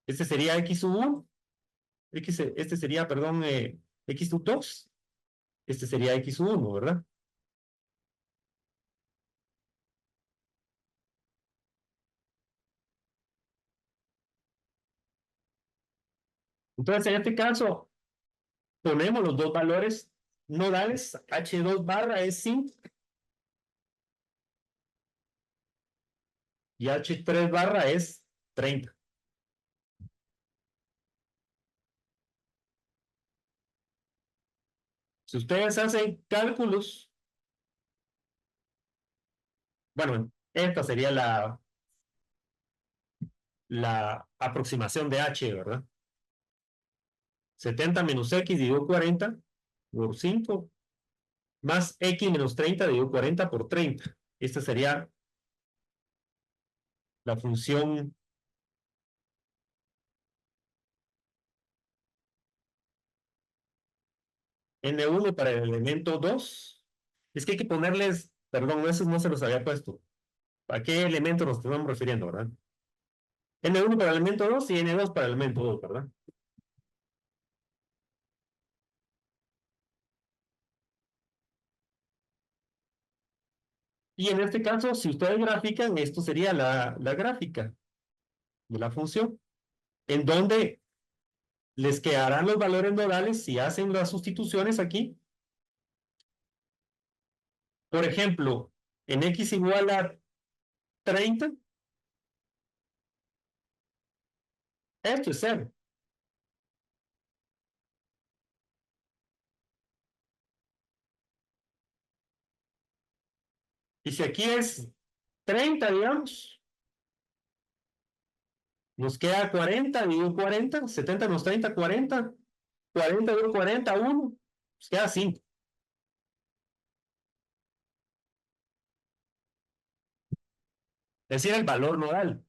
Este sería x sub 1, este sería, perdón, x sub 2, este sería x sub 1, ¿verdad? Entonces, en este caso, ponemos los dos valores nodales, H2 barra es 5 y H3 barra es 30. Si ustedes hacen cálculos, bueno, esta sería la aproximación de H, ¿verdad? 70 menos X dividido 40 por 5, más X menos 30 dividido 40 por 30. Esta sería la función N1 para el elemento 2. Es que hay que ponerles, perdón, esos no se los había puesto. ¿A qué elemento nos estamos refiriendo, verdad? N1 para el elemento 2 y N2 para el elemento 2, ¿verdad? Y en este caso, si ustedes grafican, esto sería la gráfica de la función, en donde les quedarán los valores nodales si hacen las sustituciones aquí. Por ejemplo, en x igual a 30, esto es 0. Y si aquí es 30, digamos, nos queda 40 dividido 40, 70 menos 30, 40, 40 dividido 40, 1, nos queda 5. Es decir, el valor nodal.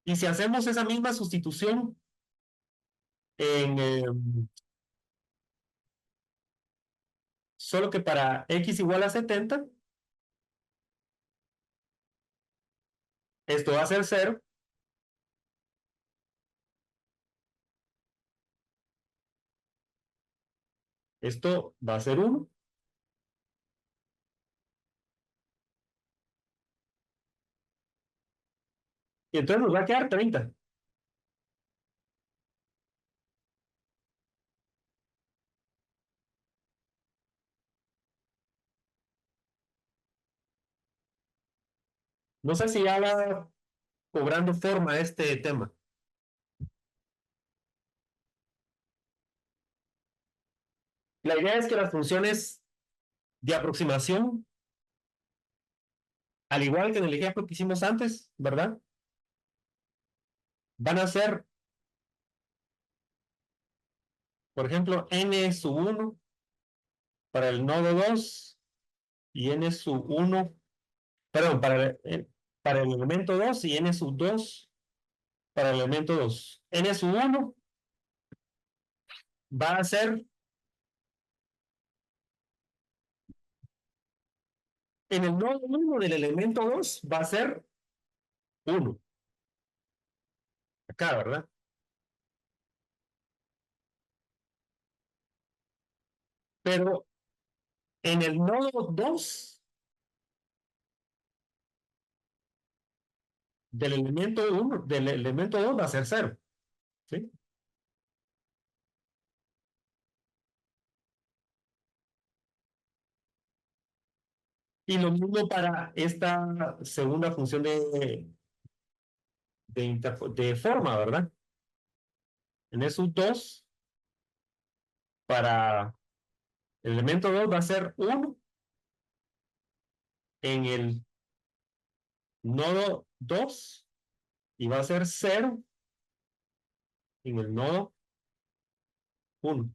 Y si hacemos esa misma sustitución en, solo que para x igual a 70, esto va a ser 0, esto va a ser 1, y entonces nos va a quedar 30. No sé si ya va cobrando forma este tema. La idea es que las funciones de aproximación, al igual que en el ejemplo que hicimos antes, ¿verdad? Van a ser, por ejemplo, n sub 1 para el nodo 2 y n sub 1, perdón, para el elemento 2 y n sub 2 para el elemento 2. N sub 1 va a ser, en el nodo 1 del elemento 2 va a ser 1, acá, ¿verdad? Pero en el nodo 2 del elemento 1, del elemento 2 va a ser 0, ¿sí? Y lo mismo para esta segunda función de forma, ¿verdad? En esos 2, para el elemento 2 va a ser 1 en el nodo 2 y va a ser 0 en el nodo 1.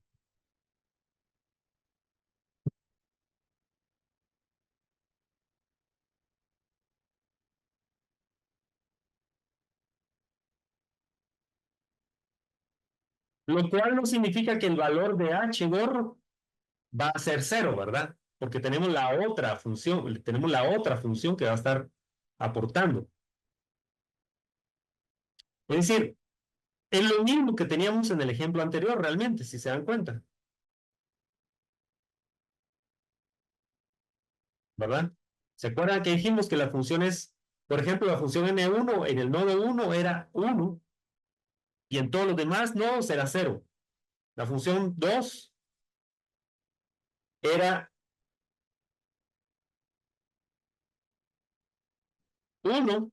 Lo cual no significa que el valor de h gorro va a ser cero, ¿verdad? Porque tenemos la otra función que va a estar aportando. Es decir, es lo mismo que teníamos en el ejemplo anterior, realmente, si se dan cuenta, ¿verdad? ¿Se acuerdan que dijimos que la función es, por ejemplo, la función n1 en el nodo 1 era 1 y en todos los demás nodos era 0? La función 2 era 1,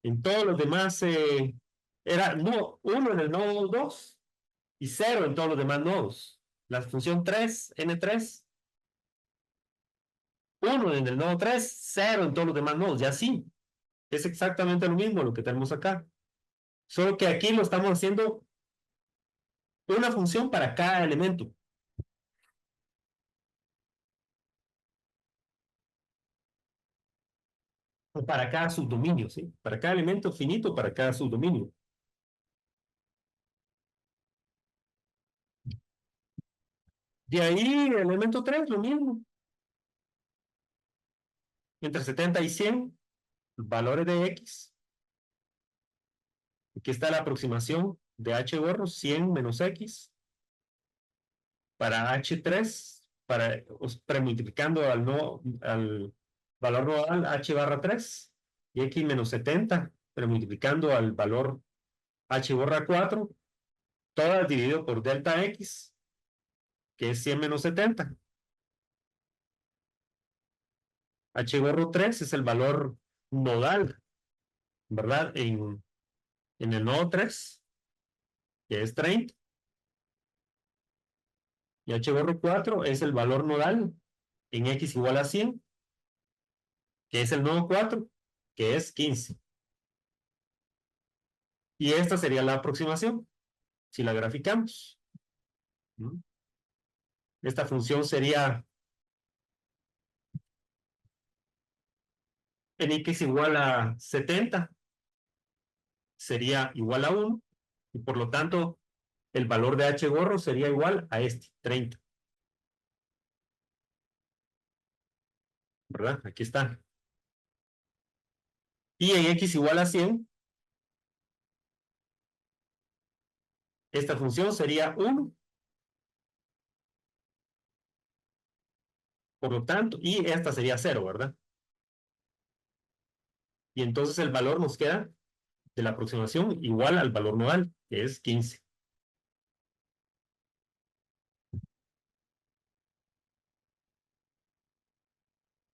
en todos los demás era no, 1 en el nodo 2 y 0 en todos los demás nodos. La función 3, n3, 1 en el nodo 3, 0 en todos los demás nodos, ya sí. Es exactamente lo mismo lo que tenemos acá. Solo que aquí lo estamos haciendo una función para cada elemento, o para cada subdominio, ¿sí? Para cada elemento finito, para cada subdominio. De ahí, el elemento 3, lo mismo. Entre 70 y 100, valores de X. Aquí está la aproximación de H gorro, 100 menos X. Para H3, premultiplicando al valor nodal H barra 3, y X menos 70, premultiplicando al valor H barra 4, todas dividido por delta X, que es 100 menos 70. H barra 3 es el valor nodal, ¿verdad? En el nodo 3, que es 30, y H barra 4 es el valor nodal en X igual a 100, que es el nodo 4, que es 15. Y esta sería la aproximación, si la graficamos. Esta función sería en x igual a 70, sería igual a 1, y por lo tanto el valor de h gorro sería igual a 30, ¿verdad? Aquí está. Y en x igual a 100, esta función sería 1, por lo tanto, y esta sería 0, ¿verdad? Y entonces el valor nos queda de la aproximación igual al valor nodal, que es 15.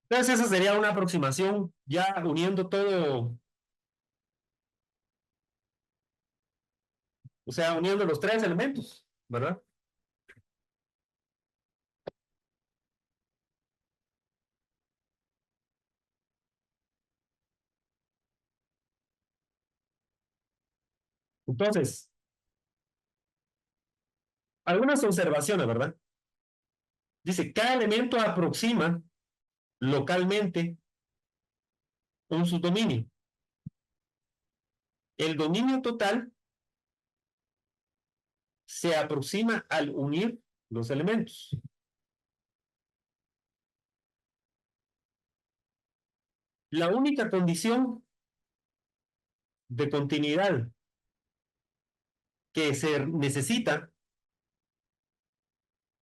Entonces esa sería una aproximación ya uniendo todo, o sea, uniendo los tres elementos, ¿verdad? Entonces, algunas observaciones, ¿verdad? Dice, cada elemento aproxima localmente un subdominio. El dominio total se aproxima al unir los elementos. La única condición de continuidad que se necesita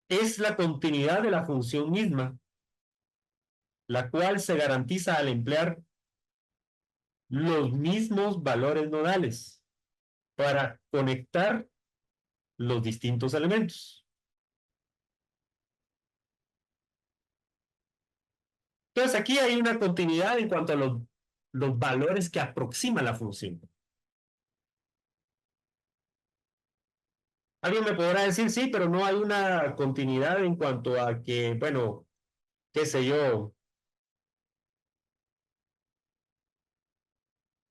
es la continuidad de la función misma, la cual se garantiza al emplear los mismos valores nodales para conectar los distintos elementos. Entonces aquí hay una continuidad en cuanto a los valores que aproxima la función. Alguien me podrá decir, sí, pero no hay una continuidad en cuanto a que, bueno, qué sé yo,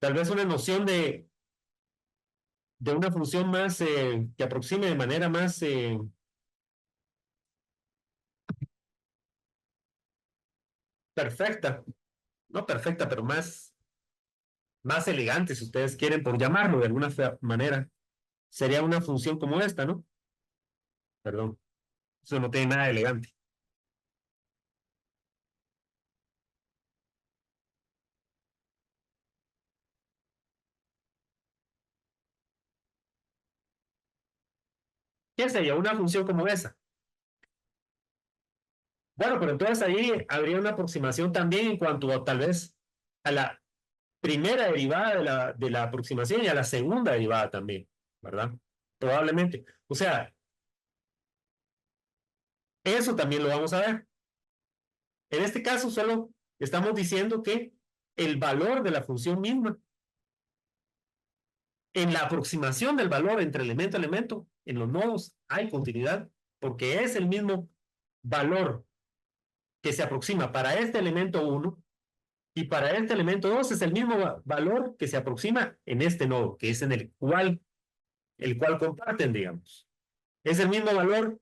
tal vez una noción de una función más que aproxime de manera más perfecta, no perfecta, pero más elegante, si ustedes quieren, por llamarlo de alguna manera. sería una función como esta, ¿no? Perdón, eso no tiene nada de elegante. ¿Qué sería una función como esa? Bueno, pero entonces ahí habría una aproximación también en cuanto a, tal vez a la primera derivada de la aproximación y a la segunda derivada también, ¿verdad? Probablemente. O sea, eso también lo vamos a ver. En este caso, solo estamos diciendo que el valor de la función misma, en la aproximación del valor entre elemento a elemento, en los nodos hay continuidad, porque es el mismo valor que se aproxima para este elemento uno y para este elemento 2 es el mismo valor que se aproxima en este nodo, que es en el cual comparten, digamos. Es el mismo valor.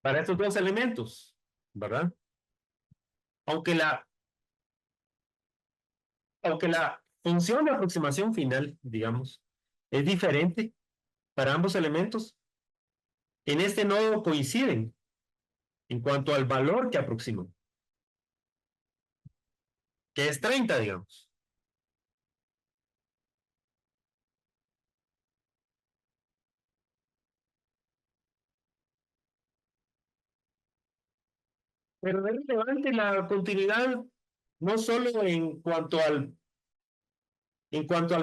Para estos dos elementos, ¿verdad? Aunque la, aunque la función de aproximación final, digamos, es diferente para ambos elementos, en este nodo coinciden en cuanto al valor que aproximan, que es 30, digamos. Pero es relevante la continuidad no solo en cuanto al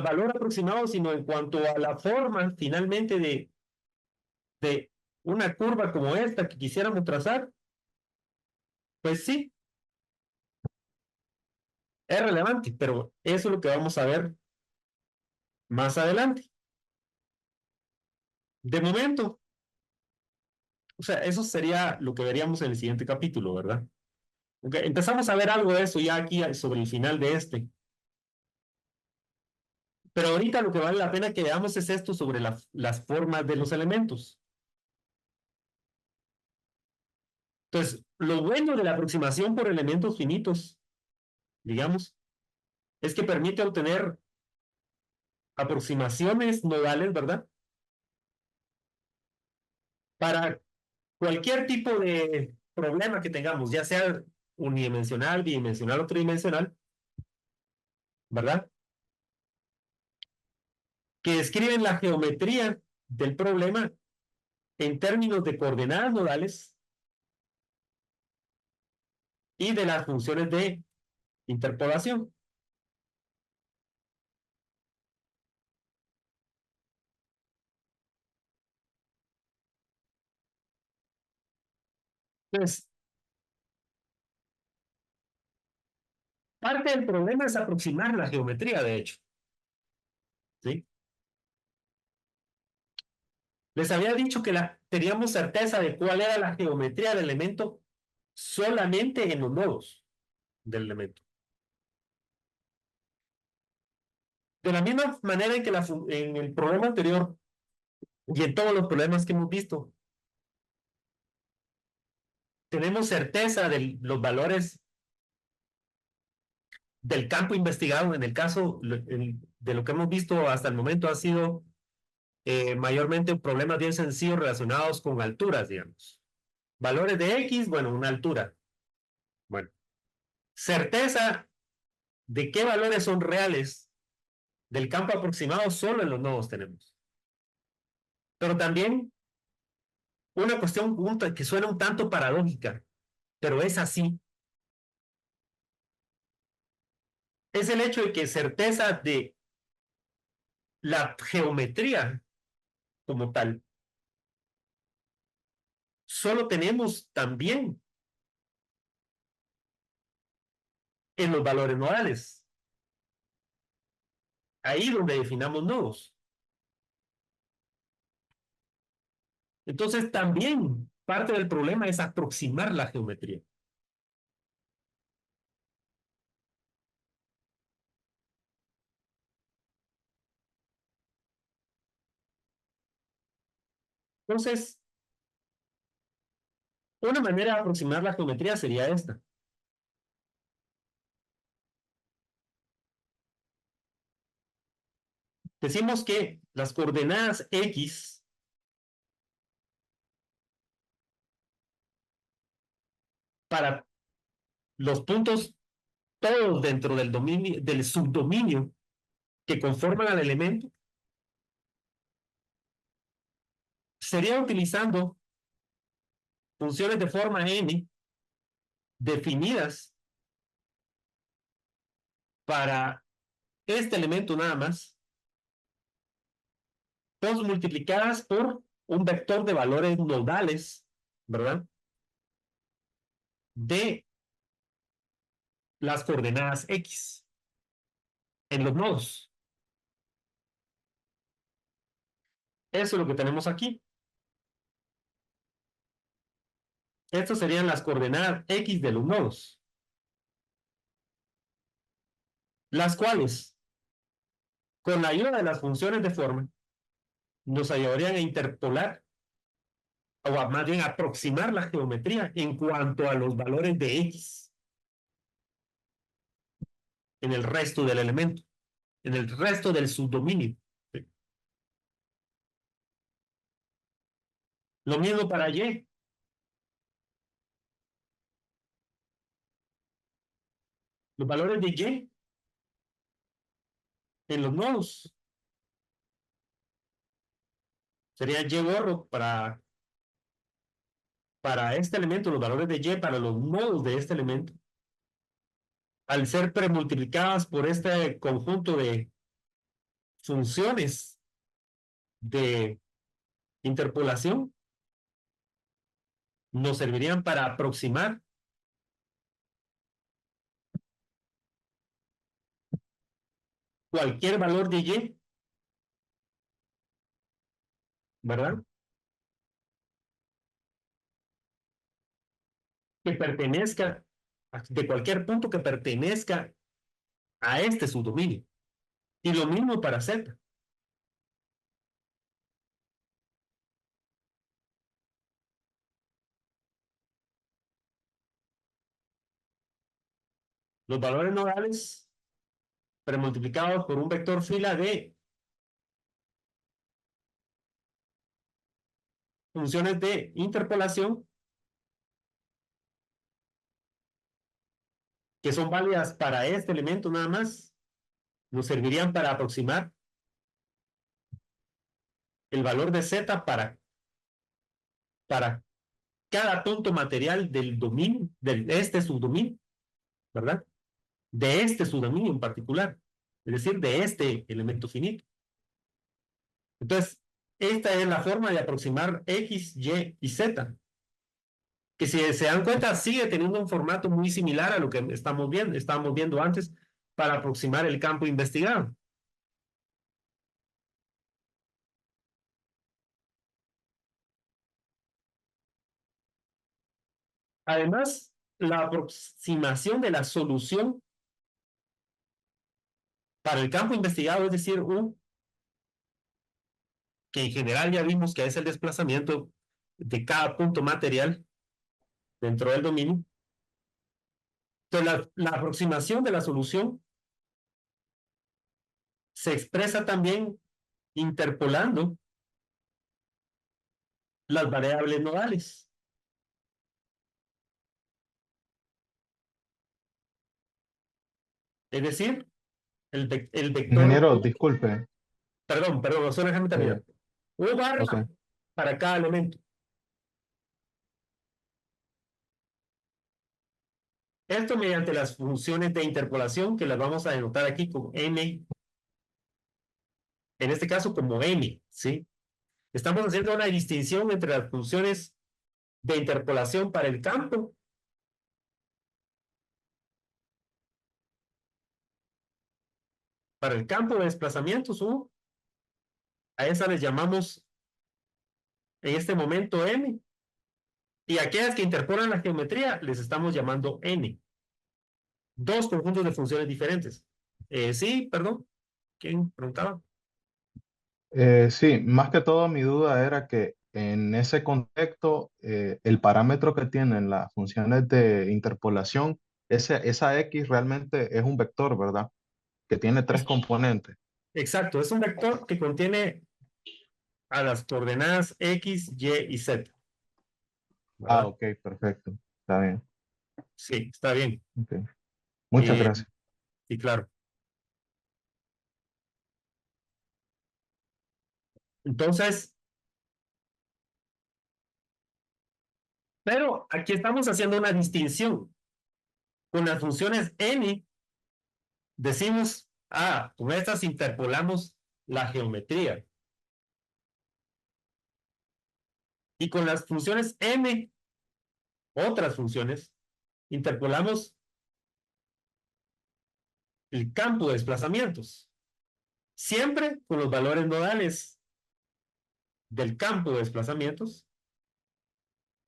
valor aproximado, sino en cuanto a la forma finalmente de una curva como esta que quisiéramos trazar, pues sí, es relevante, pero eso es lo que vamos a ver más adelante. De momento, o sea, eso sería lo que veríamos en el siguiente capítulo, ¿verdad? Okay, empezamos a ver algo de eso ya aquí sobre el final de este. Pero ahorita lo que vale la pena que veamos es esto sobre las formas de los elementos. Entonces, lo bueno de la aproximación por elementos finitos, digamos, es que permite obtener aproximaciones nodales, ¿verdad? Para cualquier tipo de problema que tengamos, ya sea unidimensional, bidimensional o tridimensional, ¿verdad? Que describen la geometría del problema en términos de coordenadas nodales y de las funciones de interpolación. Entonces, parte del problema es aproximar la geometría, de hecho, ¿sí? Les había dicho que teníamos certeza de cuál era la geometría del elemento solamente en los nodos del elemento. De la misma manera en que en el problema anterior y en todos los problemas que hemos visto, tenemos certeza de los valores del campo investigado. En el caso de lo que hemos visto hasta el momento ha sido mayormente problemas bien sencillos relacionados con alturas, digamos. Valores de X, bueno, una altura. Bueno, certeza de qué valores son reales del campo aproximado solo en los nodos tenemos. Pero también una cuestión que suena un tanto paradójica, pero es así, es el hecho de que certeza de la geometría como tal, solo tenemos también en los valores nodales, ahí donde definamos nodos. Entonces también parte del problema es aproximar la geometría. Entonces, Una manera de aproximar la geometría sería esta. Decimos que las coordenadas X para los puntos todos dentro del dominio, del subdominio que conforman al elemento, sería utilizando funciones de forma n definidas para este elemento nada más, todos multiplicadas por un vector de valores nodales, ¿verdad? De las coordenadas X en los nodos. Eso es lo que tenemos aquí. Estas serían las coordenadas X de los nodos, las cuales, con la ayuda de las funciones de forma, nos ayudarían a interpolar, o a, más bien aproximar la geometría en cuanto a los valores de X en el resto del elemento, en el resto del subdominio. ¿Sí? Lo mismo para Y. Los valores de Y en los nodos sería Y borro para este elemento, los valores de Y para los nodos de este elemento, al ser premultiplicadas por este conjunto de funciones de interpolación, nos servirían para aproximar cualquier valor de Y, ¿verdad? Que pertenezca, de cualquier punto que pertenezca a este subdominio. Y lo mismo para Z. Los valores nodales premultiplicados por un vector fila de funciones de interpolación que son válidas para este elemento nada más, nos servirían para aproximar el valor de Z para cada punto material del dominio, de este subdominio, ¿verdad? De este subdominio en particular, es decir, de este elemento finito. Entonces, esta es la forma de aproximar X, Y y Z, que si se dan cuenta sigue teniendo un formato muy similar a lo que estábamos viendo antes para aproximar el campo investigado. Además, la aproximación de la solución para el campo investigado, es decir, que en general ya vimos que es el desplazamiento de cada punto material dentro del dominio. Entonces, la aproximación de la solución se expresa también interpolando las variables nodales. Es decir, el vector, Ingeniero, disculpe. perdón, solo déjame terminar. eh, U ok. barra para cada elemento. Esto mediante las funciones de interpolación que las vamos a denotar aquí como n, en este caso como m, ¿sí? Estamos haciendo una distinción entre las funciones de interpolación para el campo de desplazamientos U, a esa les llamamos en este momento m, y aquellas que interpolan la geometría les estamos llamando n. Dos conjuntos de funciones diferentes. Sí, perdón, ¿quién preguntaba? Sí, más que todo mi duda era que En ese contexto, el parámetro que tienen las funciones de interpolación, esa X realmente es un vector, ¿verdad? Que tiene tres componentes. Exacto, es un vector que contiene a las coordenadas X, Y y Z, Ah, ¿verdad? ok, perfecto. Está bien. Sí, está bien. Ok. Muchas Eh, gracias. sí, claro. Entonces, pero aquí estamos haciendo una distinción. Con las funciones n, decimos, con estas interpolamos la geometría. Y con las funciones m, otras funciones, interpolamos el campo de desplazamientos. Siempre con los valores nodales del campo de desplazamientos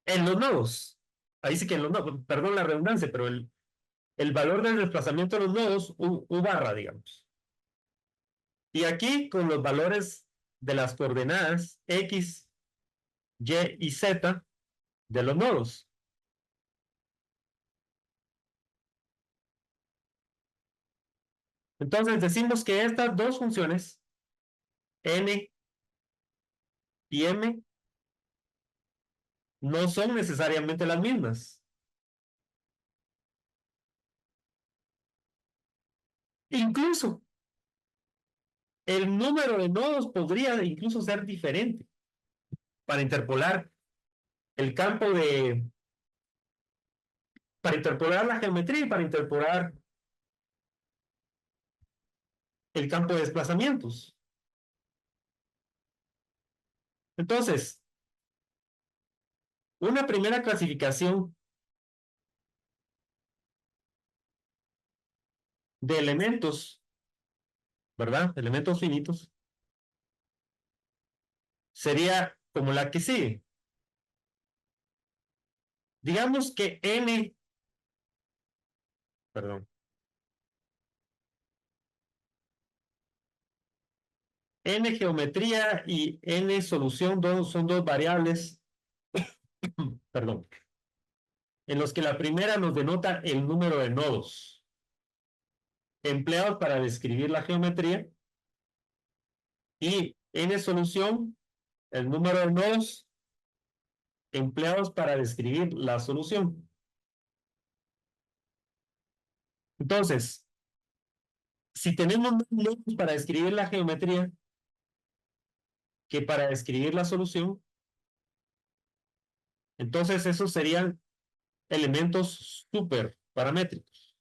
en los nodos. Ahí sí que en los nodos, perdón la redundancia, pero el valor del desplazamiento de los nodos, U barra, digamos. Y aquí con los valores de las coordenadas X, Y y Z de los nodos. Entonces decimos que estas dos funciones, n y m, no son necesariamente las mismas. Incluso el número de nodos podría incluso ser diferente para interpolar el campo de, para interpolar la geometría y para interpolar el campo de desplazamientos. Entonces, una primera clasificación de elementos, ¿verdad? Elementos finitos, sería como la que sigue. Digamos que n, perdón, n geometría y n solución son dos variables, perdón, en los que la primera nos denota el número de nodos empleados para describir la geometría y n solución, el número de nodos empleados para describir la solución. Entonces, si tenemos más nodos para describir la geometría que para describir la solución, entonces esos serían elementos super paramétricos.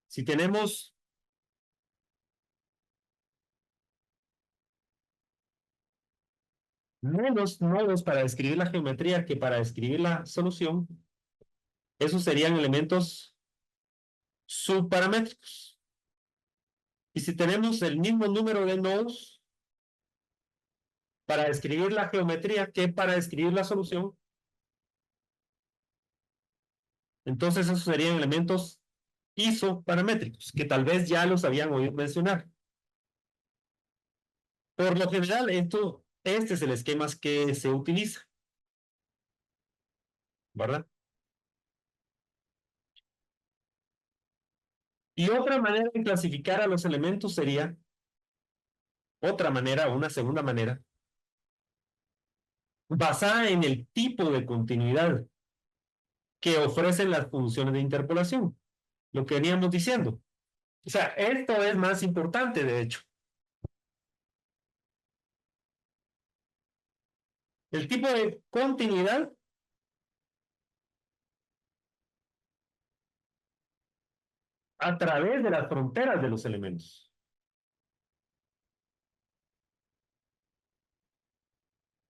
Si tenemos menos nodos para describir la geometría que para describir la solución, esos serían elementos subparamétricos. Y si tenemos el mismo número de nodos para describir la geometría que para describir la solución, entonces esos serían elementos isoparamétricos, que tal vez ya los habían oído mencionar. Por lo general, este es el esquema que se utiliza, ¿verdad? Y otra manera de clasificar a los elementos sería, otra manera, una segunda manera, basada en el tipo de continuidad que ofrecen las funciones de interpolación, lo que veníamos diciendo. O sea, esto es más importante, de hecho. El tipo de continuidad a través de las fronteras de los elementos.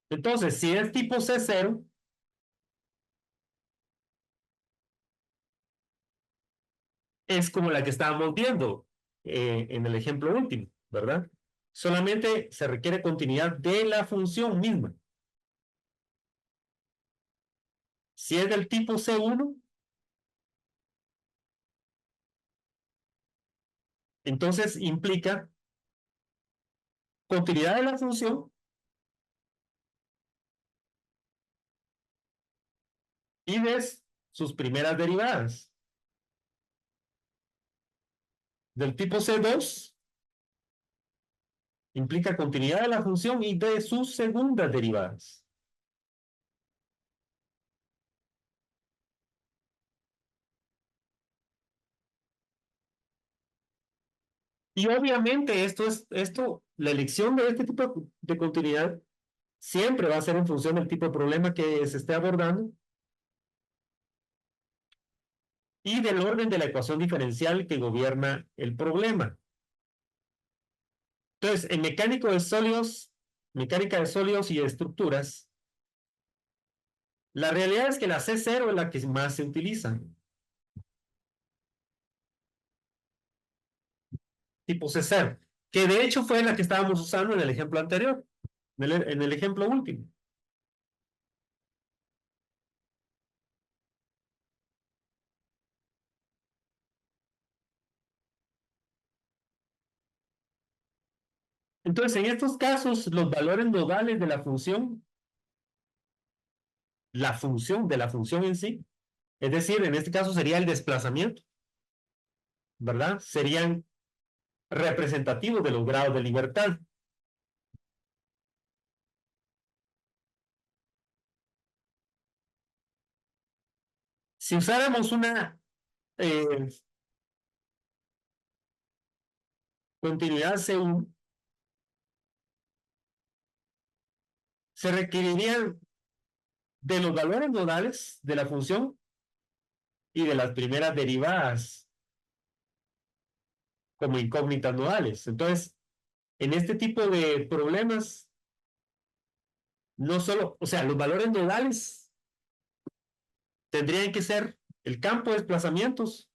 Entonces, si es tipo C0, es como la que estábamos viendo en el ejemplo último, ¿verdad? Solamente se requiere continuidad de la función misma. Si es del tipo C1, entonces implica continuidad de la función y de sus primeras derivadas. Del tipo C2 implica continuidad de la función y de sus segundas derivadas. Y obviamente la elección de este tipo de continuidad siempre va a ser en función del tipo de problema que se esté abordando y del orden de la ecuación diferencial que gobierna el problema. Entonces, en mecánica de sólidos y de estructuras, la realidad es que la C0 es la que más se utiliza, tipo C0, que de hecho fue la que estábamos usando en el ejemplo anterior, en el ejemplo último. Entonces, en estos casos, los valores nodales de la función de la función en sí, es decir, en este caso sería el desplazamiento, ¿verdad? Serían representativos de los grados de libertad. Si usáramos una eh, continuidad C1, se requerirían de los valores nodales de la función y de las primeras derivadas como incógnitas nodales. Entonces, en este tipo de problemas, no solo, o sea, los valores nodales tendrían que ser el campo de desplazamientos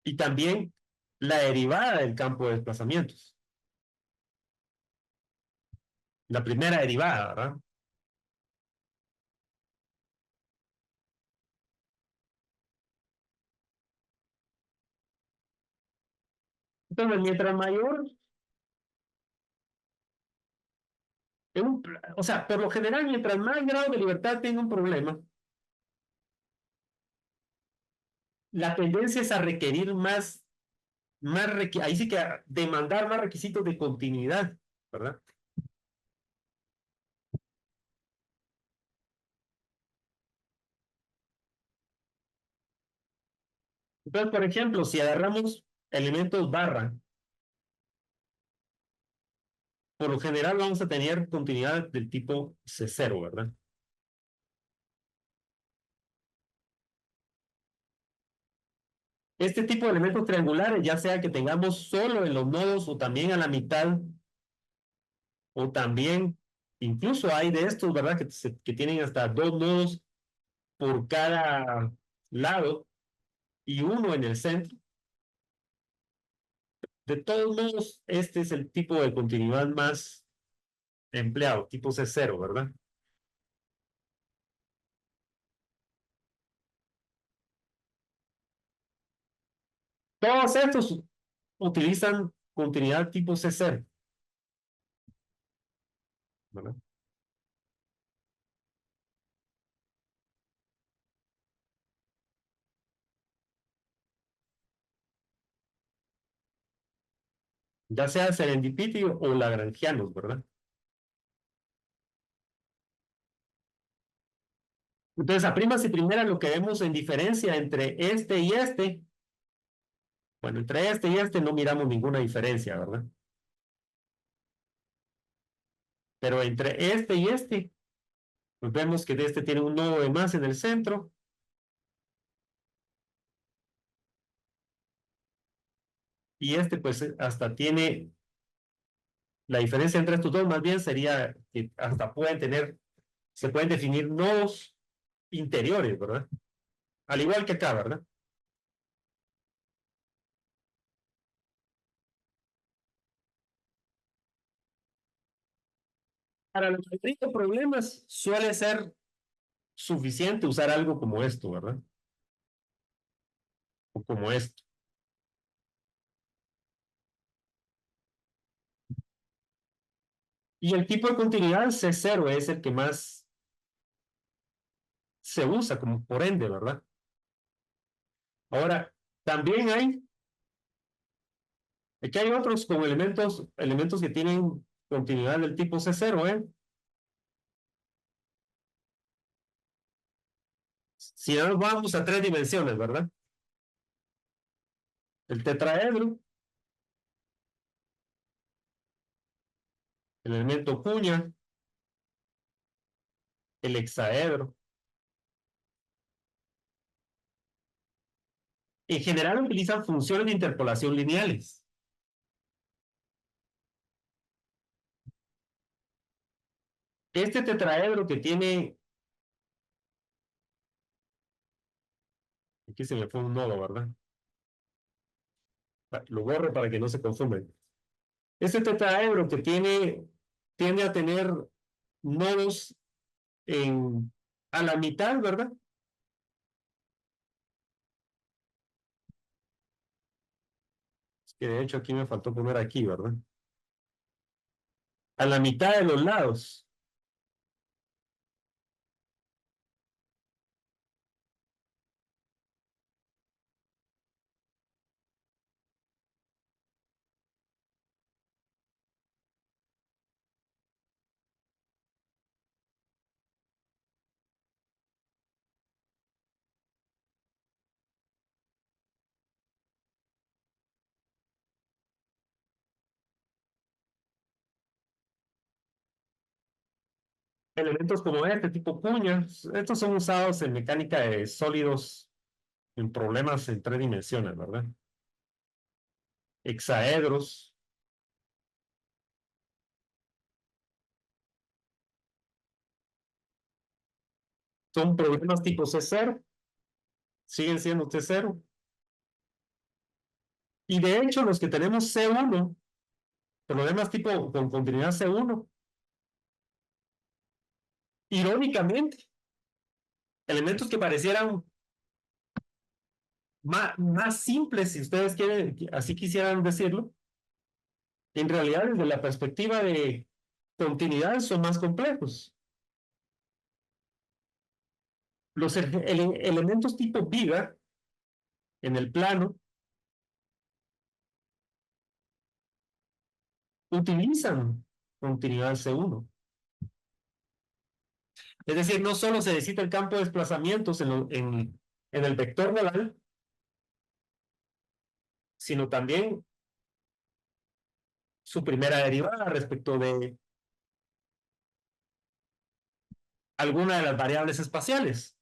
y también la derivada del campo de desplazamientos, la primera derivada, ¿verdad? Entonces, mientras mayor, o sea, por lo general, mientras más grado de libertad tenga un problema, la tendencia es a requerir ahí sí que a demandar más requisitos de continuidad, ¿verdad? Entonces, por ejemplo, si agarramos elementos barra, por lo general vamos a tener continuidad del tipo C0, ¿verdad? Este tipo de elementos triangulares, ya sea que tengamos solo en los nodos o también a la mitad, o también, incluso hay de estos, ¿verdad? Que tienen hasta dos nodos por cada lado y uno en el centro. De todos modos, este es el tipo de continuidad más empleado, tipo C0, ¿verdad? Todos estos utilizan continuidad tipo C0, ¿verdad? Ya sea serendipity o lagrangianos, ¿verdad? Entonces, a primas y primeras lo que vemos en diferencia entre este y este, bueno, entre este y este no miramos ninguna diferencia, ¿verdad? Pero entre este y este, pues vemos que de este tiene un nodo de más en el centro y este pues hasta tiene, la diferencia entre estos dos más bien sería que hasta se pueden definir nodos interiores, ¿verdad? Al igual que acá, ¿verdad? Para los problemas suele ser suficiente usar algo como esto, ¿verdad? O como esto. Y el tipo de continuidad C0 es el que más se usa como por ende, ¿verdad? Ahora, también aquí hay otros con elementos que tienen continuidad del tipo C0, ¿eh? Si nos vamos a tres dimensiones, ¿verdad? El tetraedro, el elemento cuña, el hexaedro. En general utilizan funciones de interpolación lineales. Este tetraedro que tiene, aquí se me fue un nodo, ¿verdad? Lo borro para que no se consumen. Este tetraedro que tiende a tener nodos a la mitad, ¿verdad? Es que de hecho aquí me faltó poner aquí, ¿verdad? A la mitad de los lados. Elementos como este, tipo cuñas, estos son usados en mecánica de sólidos en problemas en tres dimensiones, ¿verdad? Hexaedros, son problemas tipo C0, siguen siendo T0. Y de hecho, los que tenemos C1, problemas tipo con continuidad C1, irónicamente, elementos que parecieran más simples, si ustedes quieren, así quisieran decirlo, en realidad desde la perspectiva de continuidad son más complejos. Los elementos tipo viga en el plano utilizan continuidad C1. Es decir, no solo se necesita el campo de desplazamientos en el vector nodal, sino también su primera derivada respecto de alguna de las variables espaciales.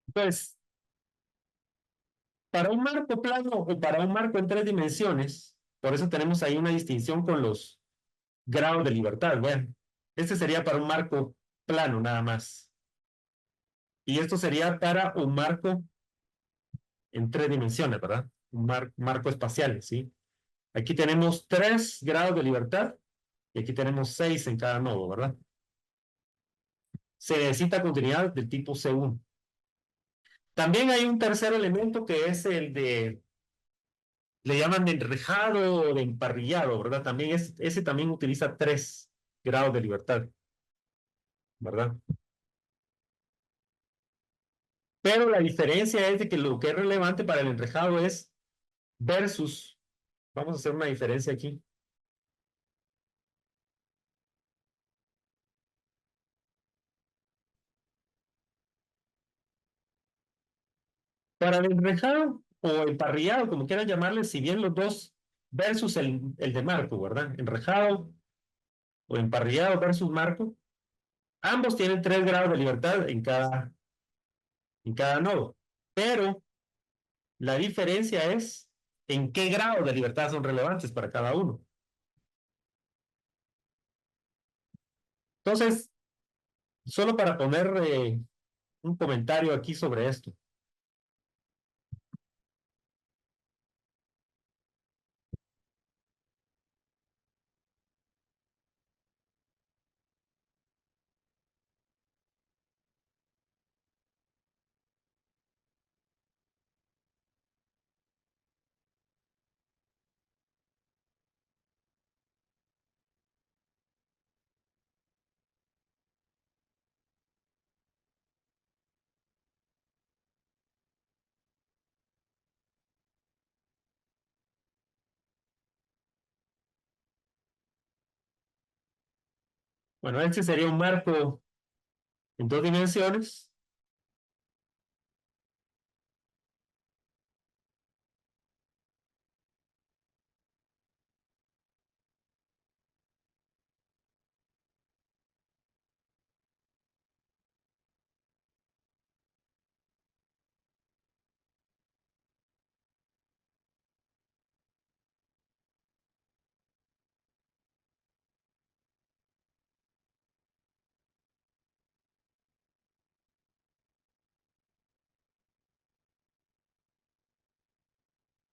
Entonces, para un marco plano o para un marco en tres dimensiones, por eso tenemos ahí una distinción con los grados de libertad. Bueno, este sería para un marco plano nada más. Y esto sería para un marco en tres dimensiones, ¿verdad? Un marco espacial, ¿sí? Aquí tenemos 3 grados de libertad y aquí tenemos 6 en cada nodo, ¿verdad? Se necesita continuidad del tipo C1. También hay un tercer elemento que es el le llaman de enrejado o de emparrillado, ¿verdad? También ese también utiliza 3 grados de libertad, ¿verdad? Pero la diferencia es de que lo que es relevante para el enrejado es versus, vamos a hacer una diferencia aquí. Para el enrejado o emparrillado, como quieran llamarle, si bien los dos versus el de marco, ¿verdad? Enrejado o emparrillado versus marco, ambos tienen 3 grados de libertad en cada nodo. Pero la diferencia es en qué grado de libertad son relevantes para cada uno. Entonces, solo para poner un comentario aquí sobre esto. Bueno, este sería un marco en dos dimensiones.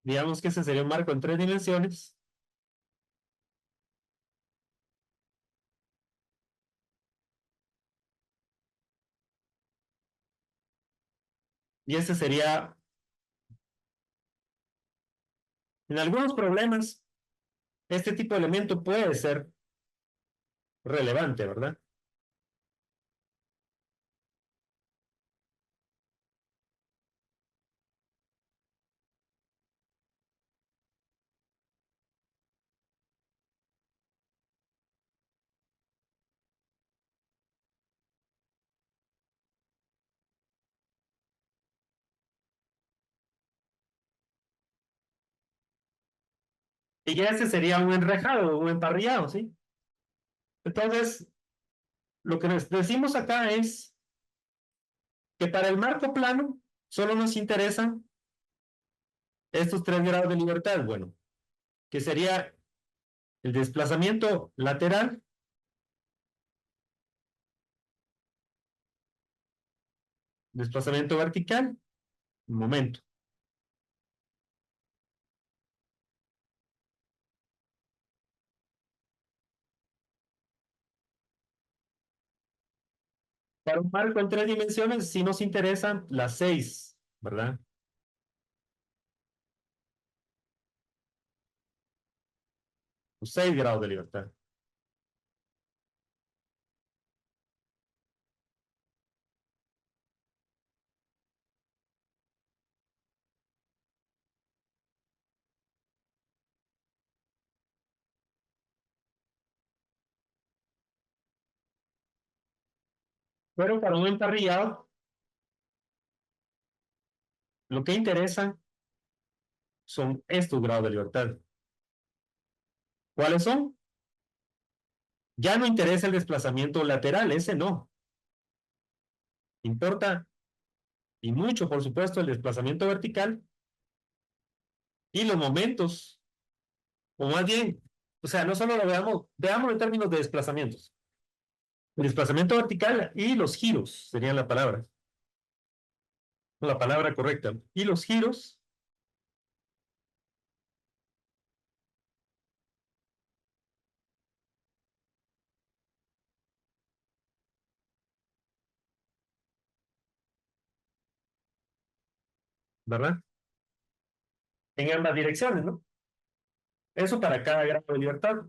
Digamos que ese sería un marco en tres dimensiones. Y este sería, en algunos problemas, este tipo de elemento puede ser relevante, ¿verdad? Y ya este sería un enrejado, un emparrillado, ¿sí? Entonces, lo que nos decimos acá es que para el marco plano solo nos interesan estos tres grados de libertad. Bueno, que sería el desplazamiento lateral, desplazamiento vertical, un momento. Para un marco en tres dimensiones sí nos interesan las seis, ¿verdad? Los 6 grados de libertad. Pero para un emparrillado, lo que interesa son estos grados de libertad. ¿Cuáles son? Ya no interesa el desplazamiento lateral, ese no. Importa, y mucho, por supuesto, el desplazamiento vertical y los momentos, o más bien, o sea, no solo lo veamos, veamos en términos de desplazamientos. El desplazamiento vertical y los giros serían la palabra correcta. Y los giros, ¿verdad? En ambas direcciones, ¿no? Eso para cada grado de libertad.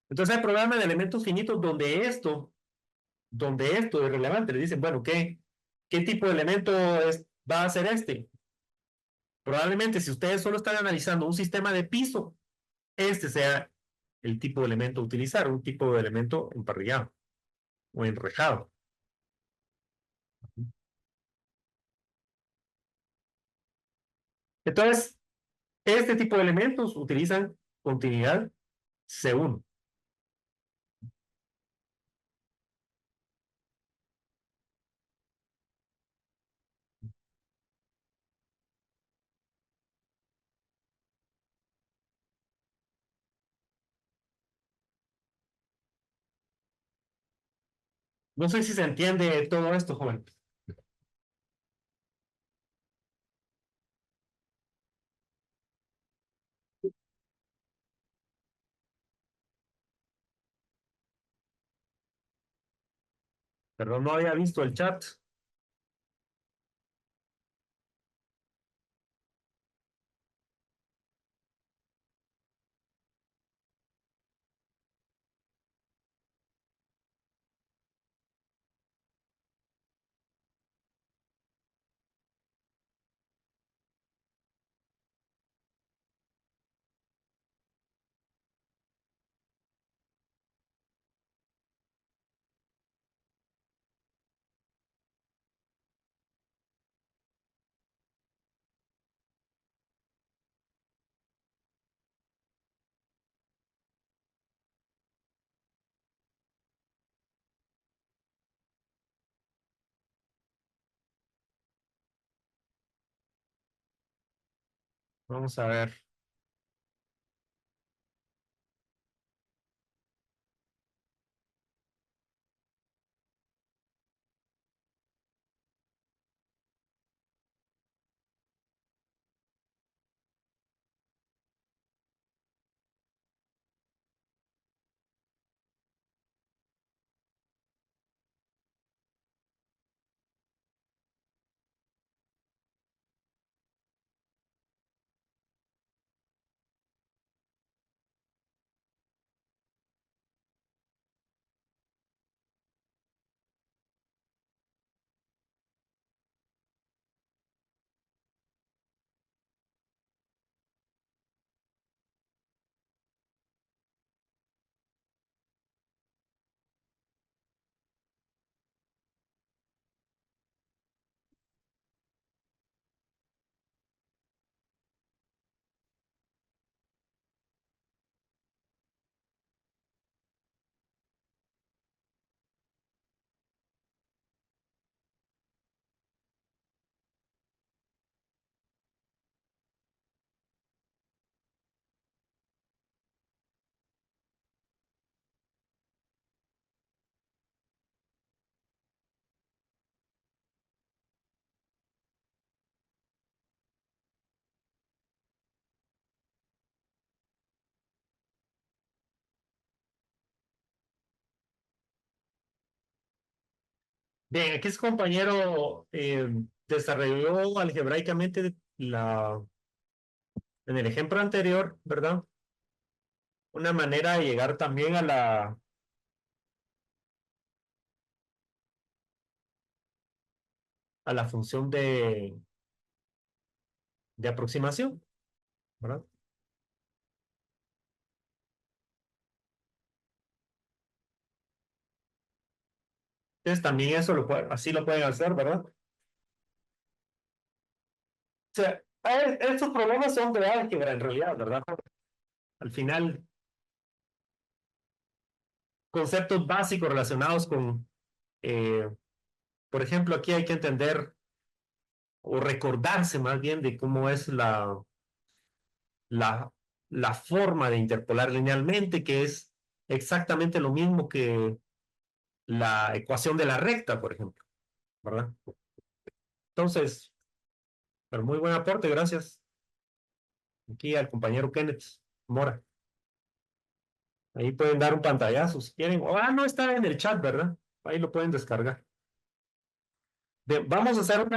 Entonces hay programas de elementos finitos donde esto es relevante. Le dicen, bueno, ¿qué tipo de elemento va a ser este? Probablemente si ustedes solo están analizando un sistema de piso, este sea el tipo de elemento a utilizar, un tipo de elemento emparrillado o enrejado. Entonces, este tipo de elementos utilizan continuidad C1. No sé si se entiende todo esto, joven. Perdón, no había visto el chat. Vamos a ver. Bien, aquí su compañero desarrolló algebraicamente en el ejemplo anterior, ¿verdad? Una manera de llegar también a la función de aproximación, ¿verdad? Entonces también eso así lo pueden hacer, ¿verdad? O sea, estos problemas son de álgebra en realidad, ¿verdad? Al final, conceptos básicos relacionados con, eh, por ejemplo, aquí hay que entender o recordarse más bien de cómo es la, la forma de interpolar linealmente, que es exactamente lo mismo que la ecuación de la recta, por ejemplo, ¿verdad? Entonces, pero muy buen aporte, gracias. Aquí al compañero Kenneth Mora. Ahí pueden dar un pantallazo si quieren. No está en el chat, ¿verdad? Ahí lo pueden descargar. Vamos a hacer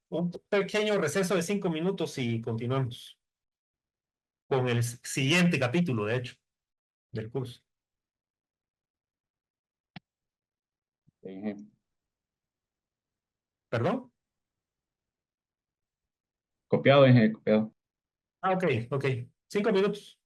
un pequeño receso de 5 minutos y continuamos con el siguiente capítulo, de hecho, del curso. ¿Perdón? Copiado, Inge, copiado. Ok. 5 minutos.